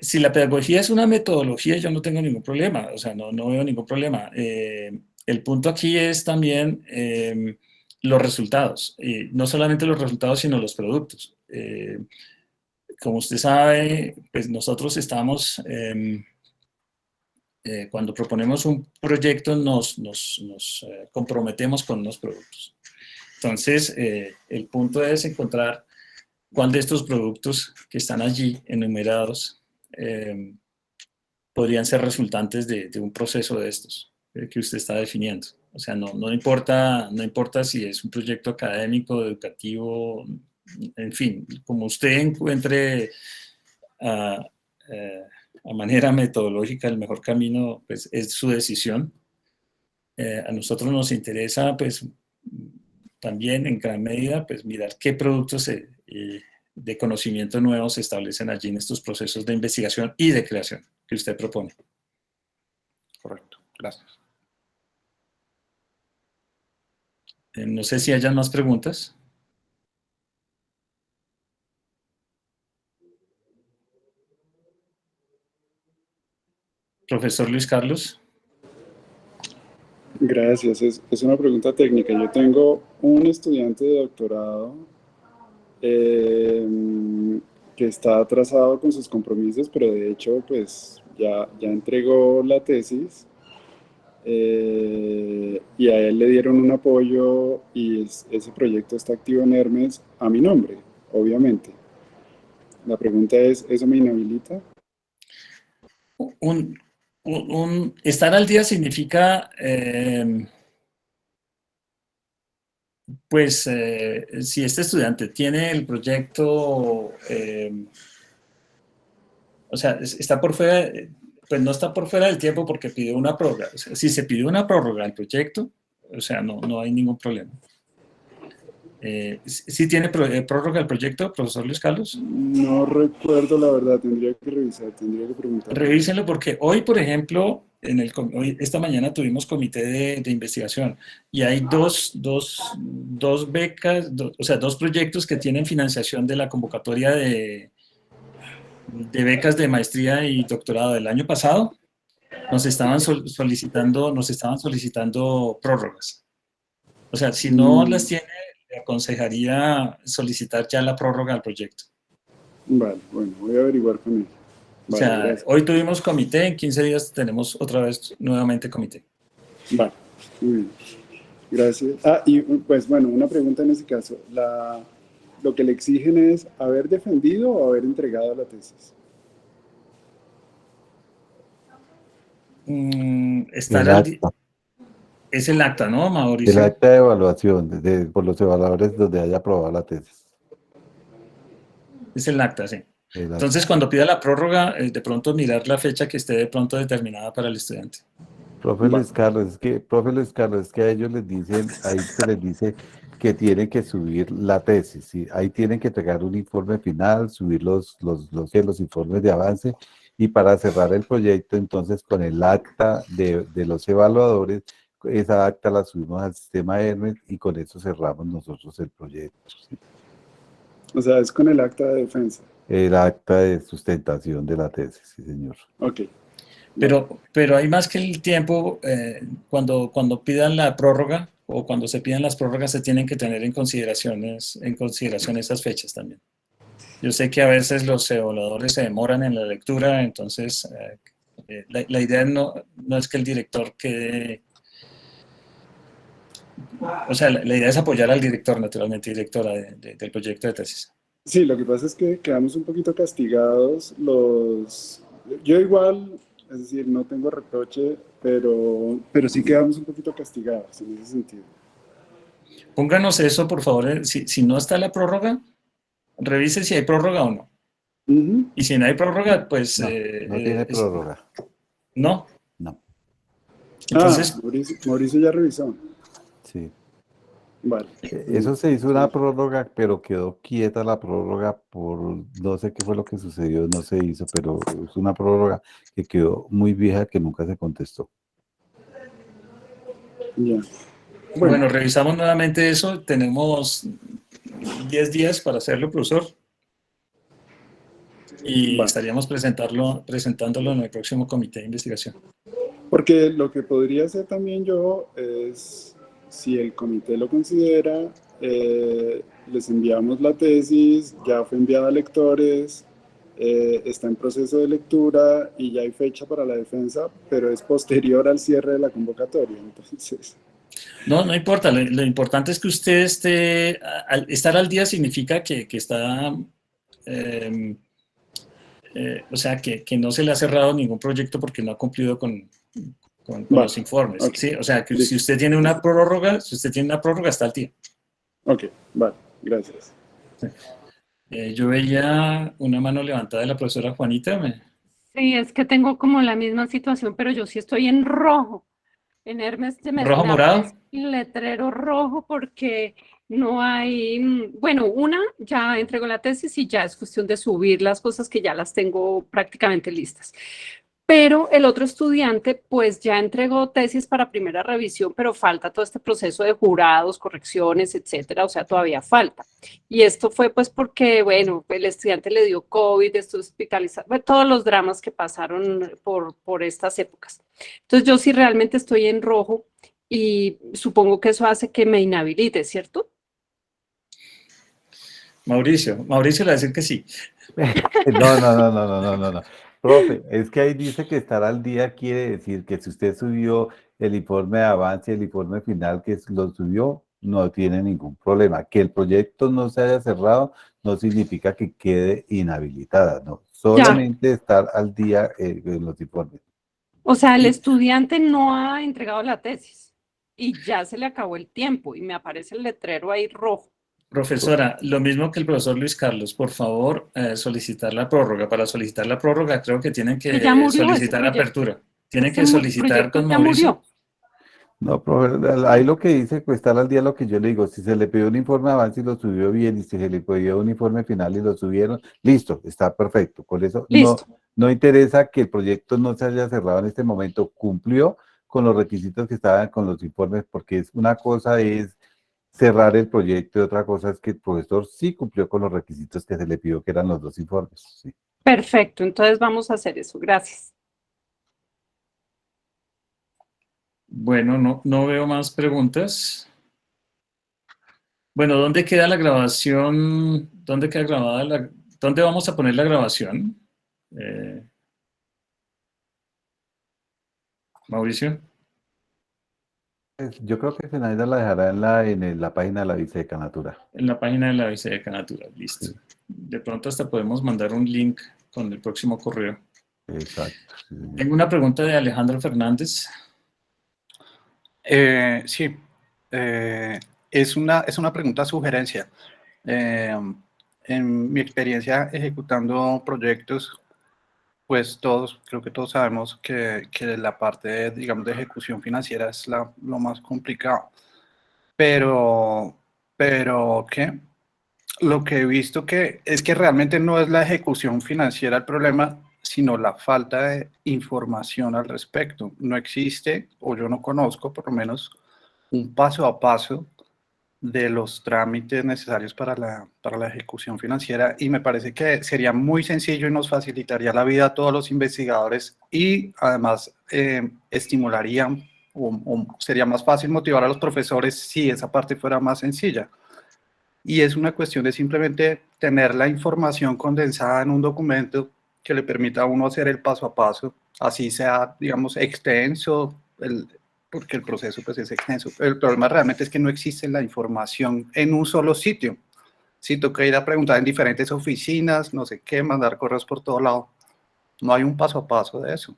A: Si la pedagogía es una metodología, yo no tengo ningún problema, o sea, no veo ningún problema. El punto aquí es también los resultados, no solamente los resultados, sino los productos. Como usted sabe, pues nosotros estamos, cuando proponemos un proyecto, nos comprometemos con unos productos. Entonces, el punto es encontrar cuál de estos productos que están allí enumerados podrían ser resultantes de un proceso de estos que usted está definiendo. O sea, no importa si es un proyecto académico, educativo, en fin, como usted encuentre a manera metodológica el mejor camino, pues es su decisión. A nosotros nos interesa, pues, también en gran medida, pues mirar qué productos de conocimiento nuevos se establecen allí en estos procesos de investigación y de creación que usted propone.
J: Correcto, gracias.
A: No sé si hayan más preguntas. Profesor Luis Carlos.
C: Gracias, es una pregunta técnica. Yo tengo un estudiante de doctorado que está atrasado con sus compromisos, pero de hecho pues ya entregó la tesis y a él le dieron un apoyo y ese proyecto está activo en Hermes a mi nombre, obviamente. La pregunta es, ¿eso me inhabilita?
A: Estar al día significa, pues, si este estudiante tiene el proyecto, o sea, está por fuera, pues no está por fuera del tiempo porque pidió una prórroga. O sea, si se pidió una prórroga al proyecto, o sea, no hay ningún problema. ¿Sí tiene prórroga el proyecto, profesor Luis Carlos?
C: No recuerdo la verdad, tendría que revisar, tendría que preguntar.
A: Revísenlo porque hoy, por ejemplo, esta mañana tuvimos comité de investigación y hay dos becas, o sea, dos proyectos que tienen financiación de la convocatoria de becas de maestría y doctorado del año pasado. Nos estaban solicitando prórrogas. O sea, si no las tiene, le aconsejaría solicitar ya la prórroga al proyecto.
C: Vale, bueno, voy a averiguar con él.
A: Vale, o sea, gracias. Hoy tuvimos comité, en 15 días tenemos otra vez nuevamente comité.
C: Vale, muy bien. Gracias. Y pues bueno, una pregunta en ese caso. ¿Lo que le exigen es haber defendido o haber entregado la tesis?
A: Es el acta, ¿no, Mauricio?
E: El acta de evaluación por los evaluadores donde haya aprobado la tesis.
A: Es el acta, sí. Entonces, cuando pida la prórroga, de pronto mirar la fecha que esté de pronto determinada para el estudiante.
E: Profe Luis Carlos, es que a ellos les dicen, ahí se les dice que tienen que subir la tesis, ¿sí? Ahí tienen que entregar un informe final, subir los informes de avance, y para cerrar el proyecto, entonces con el acta de los evaluadores, esa acta la subimos al sistema Hermes y con eso cerramos nosotros el proyecto, ¿sí?
C: O sea, es con el acta de defensa.
E: El acta de sustentación de la tesis, sí, señor.
C: Ok.
A: Pero hay más que el tiempo, cuando pidan la prórroga o cuando se pidan las prórrogas se tienen que tener en consideración esas fechas también. Yo sé que a veces los evaluadores se demoran en la lectura, entonces la idea no es que el director quede... O sea, la idea es apoyar al director, naturalmente, directora del proyecto de tesis.
C: Sí, lo que pasa es que quedamos un poquito castigados Yo igual, es decir, no tengo reproche, pero sí quedamos un poquito castigados en ese sentido.
A: Pónganos eso, por favor, si no está la prórroga, revise si hay prórroga o no. Y si no hay prórroga, pues...
E: No tiene prórroga.
A: ¿No?
E: No.
A: Entonces...
C: Mauricio ya revisó.
E: Sí.
C: Vale.
E: Eso se hizo una prórroga, pero quedó quieta la prórroga por no sé qué fue lo que sucedió, no se hizo, pero es una prórroga que quedó muy vieja que nunca se contestó.
C: Ya.
A: Bueno, revisamos nuevamente eso. Tenemos 10 días para hacerlo, profesor. Y estaríamos presentándolo en el próximo comité de investigación.
C: Porque lo que podría hacer también yo es, si el comité lo considera, les enviamos la tesis, ya fue enviada a lectores, está en proceso de lectura y ya hay fecha para la defensa, pero es posterior al cierre de la convocatoria, entonces... No
A: importa, lo importante es que usted estar al día significa que está, o sea, que no se le ha cerrado ningún proyecto porque no ha cumplido con los informes, okay. ¿Sí? O sea, que si usted tiene una prórroga, está al día.
C: Ok, vale, gracias.
A: Yo veía una mano levantada de la profesora Juanita.
I: Sí, es que tengo como la misma situación, pero yo sí estoy en rojo. En Hermes se me
A: ¿Rojo morado?
I: El letrero rojo porque no hay, bueno, ya entrego la tesis y ya es cuestión de subir las cosas que ya las tengo prácticamente listas. pero el otro estudiante pues ya entregó tesis para primera revisión, pero falta todo este proceso de jurados, correcciones, etcétera, o sea, todavía falta. Y esto fue pues porque, bueno, el estudiante le dio COVID, estuvo hospitalizado, bueno, todos los dramas que pasaron por estas épocas. Entonces yo sí realmente estoy en rojo y supongo que eso hace que me inhabilite, ¿cierto?
A: Mauricio le va a decir que sí.
E: No. Profe, es que ahí dice que estar al día quiere decir que si usted subió el informe de avance, el informe final que lo subió, no tiene ningún problema. Que el proyecto no se haya cerrado no significa que quede inhabilitada, no.
I: Ya,
E: Solamente estar al día en los informes.
I: o sea, el
A: Y,
I: estudiante no ha entregado la tesis y ya se le acabó el tiempo y me aparece el letrero ahí rojo.
A: profesora, lo mismo que el profesor Luis Carlos, por favor, solicitar la prórroga. Para solicitar la prórroga creo que tienen
I: Que ya
A: que
I: murió ese
A: solicitar
I: proyecto.
A: apertura. Tienen
I: Ese
A: que solicitar
I: proyecto
A: con
I: ya
A: Mauricio.
I: murió.
E: No, profe, ahí lo que dice, pues estar al día lo que yo le digo, si se le pidió un informe de avance y lo subió bien, y si se le pidió un informe final y lo subieron, listo, está perfecto. Por eso
I: Listo.
E: no interesa que el proyecto no se haya cerrado en este momento, cumplió con los requisitos que estaban con los informes, porque una cosa es cerrar el proyecto y otra cosa es que el profesor sí cumplió con los requisitos que se le pidió, que eran los dos informes. Sí.
I: Perfecto, entonces vamos a hacer eso. Gracias.
A: Bueno, no veo más preguntas. Bueno, ¿dónde queda la grabación? ¿Dónde queda grabada ¿Dónde vamos a poner la grabación? Mauricio.
E: Yo creo que Zenaida la dejará en la página de la vicedecanatura.
A: En la página de la vicedecanatura, listo.
E: Sí.
A: De pronto hasta podemos mandar un link con el próximo correo.
E: Exacto. Sí, señor.
A: Tengo una pregunta de Alejandro Fernández.
J: Sí, es una pregunta sugerencia. En mi experiencia ejecutando proyectos, pues creo que todos sabemos que la parte, digamos, de ejecución financiera es lo más complicado. Pero ¿qué? Lo que he visto es que realmente no es la ejecución financiera el problema, sino la falta de información al respecto. No existe, o yo no conozco por lo menos, un paso a paso de los trámites necesarios para la ejecución financiera, y me parece que sería muy sencillo y nos facilitaría la vida a todos los investigadores, y además estimularía o sería más fácil motivar a los profesores si esa parte fuera más sencilla. Y es una cuestión de simplemente tener la información condensada en un documento que le permita a uno hacer el paso a paso, así sea, digamos, extenso, porque el proceso pues es extenso. El problema realmente es que no existe la información en un solo sitio. Si toca ir a preguntar en diferentes oficinas, no sé qué, mandar correos por todo lado. No hay un paso a paso de eso.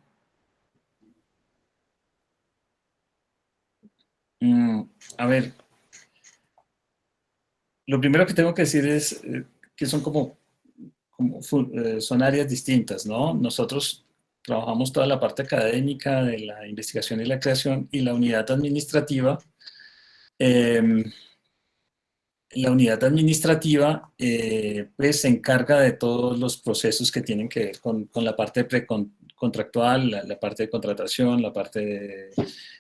A: A ver, lo primero que tengo que decir es que son son áreas distintas, ¿no? Nosotros trabajamos toda la parte académica de la investigación y la creación, y la unidad administrativa. La unidad administrativa pues se encarga de todos los procesos que tienen que ver con la parte precontractual, la parte de contratación, la parte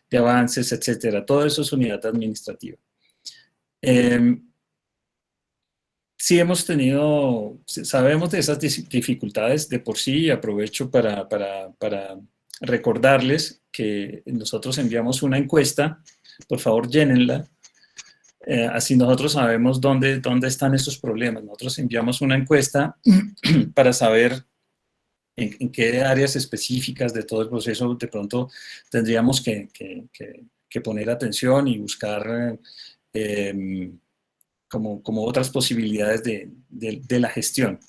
A: de avances, etcétera. Todo eso es unidad administrativa. Sí sabemos de esas dificultades de por sí, y aprovecho para recordarles que nosotros enviamos una encuesta, por favor llénenla, así nosotros sabemos dónde están esos problemas. Nosotros enviamos una encuesta para saber en qué áreas específicas de todo el proceso de pronto tendríamos que poner atención y buscar como otras posibilidades de la gestión.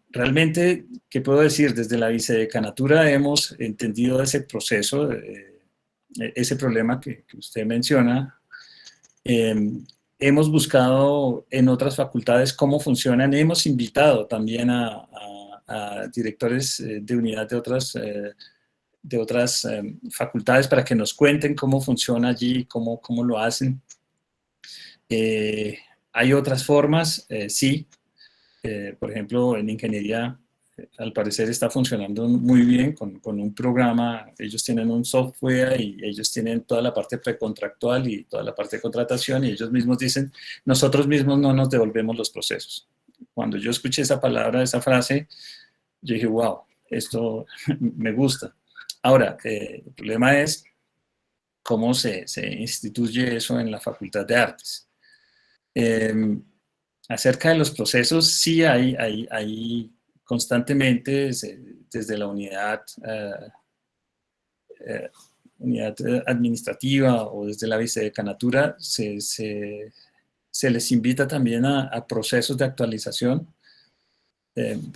A: Realmente, ¿qué puedo decir? Desde la vicedecanatura hemos entendido ese proceso, ese problema que usted menciona. Hemos buscado en otras facultades cómo funcionan. Hemos invitado también a directores de unidad de otras facultades para que nos cuenten cómo funciona allí, cómo lo hacen. Hay otras formas, sí. Por ejemplo, en ingeniería al parecer está funcionando muy bien con un programa. Ellos tienen un software y ellos tienen toda la parte precontractual y toda la parte de contratación, y ellos mismos dicen, nosotros mismos no nos devolvemos los procesos. Cuando yo escuché esa palabra, esa frase, yo dije, wow, esto me gusta. Ahora, el problema es cómo se instituye eso en la Facultad de Artes. Acerca de los procesos, sí hay constantemente desde la unidad administrativa o desde la vicedecanatura, se les invita también a procesos de actualización,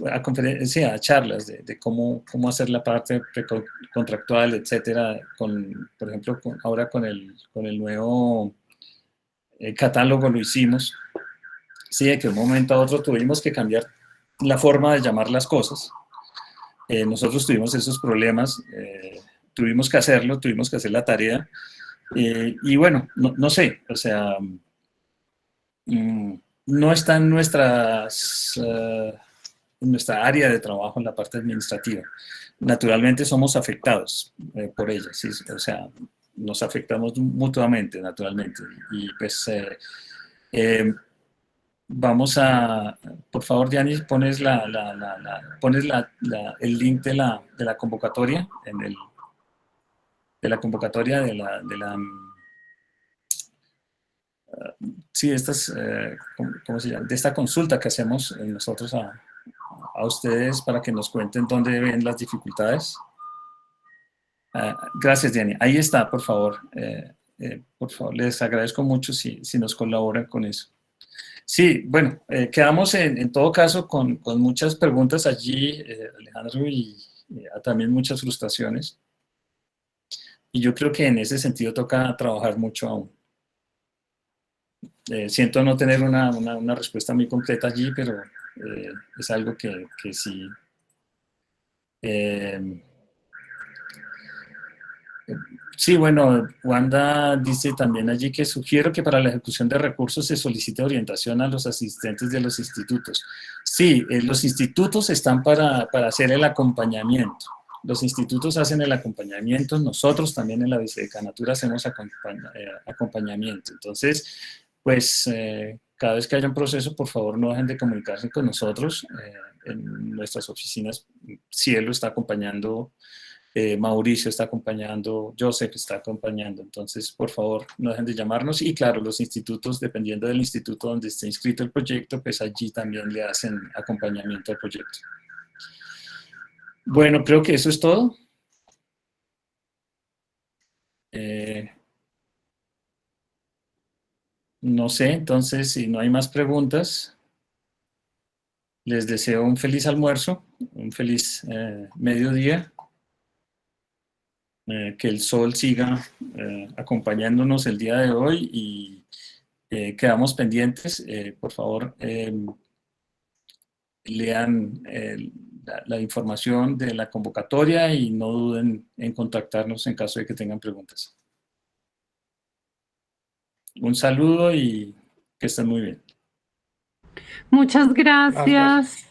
A: a conferencias, a charlas de cómo hacer la parte contractual, etcétera, por ejemplo, ahora con el nuevo catálogo lo hicimos. Sí, de que de un momento a otro tuvimos que cambiar la forma de llamar las cosas. Nosotros tuvimos esos problemas, tuvimos que hacerlo, tuvimos que hacer la tarea. Y bueno, no sé, o sea, no está en nuestra área de trabajo en la parte administrativa. Naturalmente somos afectados por ella, ¿sí? O sea, nos afectamos mutuamente, naturalmente. Y pues vamos a, por favor, Diani, pones el link de la convocatoria, de la convocatoria sí, ¿cómo se llama? De esta consulta que hacemos nosotros a ustedes para que nos cuenten dónde ven las dificultades. Gracias, Diani. Ahí está, por favor. Por favor, les agradezco mucho si nos colaboran con eso. Sí, bueno, quedamos en todo caso con muchas preguntas allí, Alejandro, y también muchas frustraciones. Y yo creo que en ese sentido toca trabajar mucho aún. Siento no tener una respuesta muy completa allí, pero es algo que sí. Sí, bueno, Wanda dice también allí que sugiero que para la ejecución de recursos se solicite orientación a los asistentes de los institutos. Sí, los institutos están para hacer el acompañamiento. Los institutos hacen el acompañamiento, nosotros también en la vicedecanatura hacemos acompañamiento. Entonces, pues cada vez que haya un proceso, por favor no dejen de comunicarse con nosotros. En nuestras oficinas, Cielo está acompañando, Mauricio está acompañando, Joseph está acompañando. Entonces, por favor, no dejen de llamarnos. Y claro, los institutos, dependiendo del instituto donde esté inscrito el proyecto, pues allí también le hacen acompañamiento al proyecto. Bueno, creo que eso es todo. No sé, entonces, si no hay más preguntas, les deseo un feliz almuerzo, un feliz mediodía. Que el sol siga acompañándonos el día de hoy y quedamos pendientes. Por favor, lean la información de la convocatoria y no duden en contactarnos en caso de que tengan preguntas. Un saludo y que estén muy bien.
I: Muchas gracias.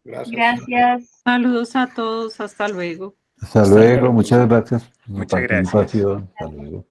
J: Gracias.
I: Saludos a todos. Hasta luego.
E: Hasta luego, muchas gracias por su
K: Muchas gracias.
E: participación. Hasta luego.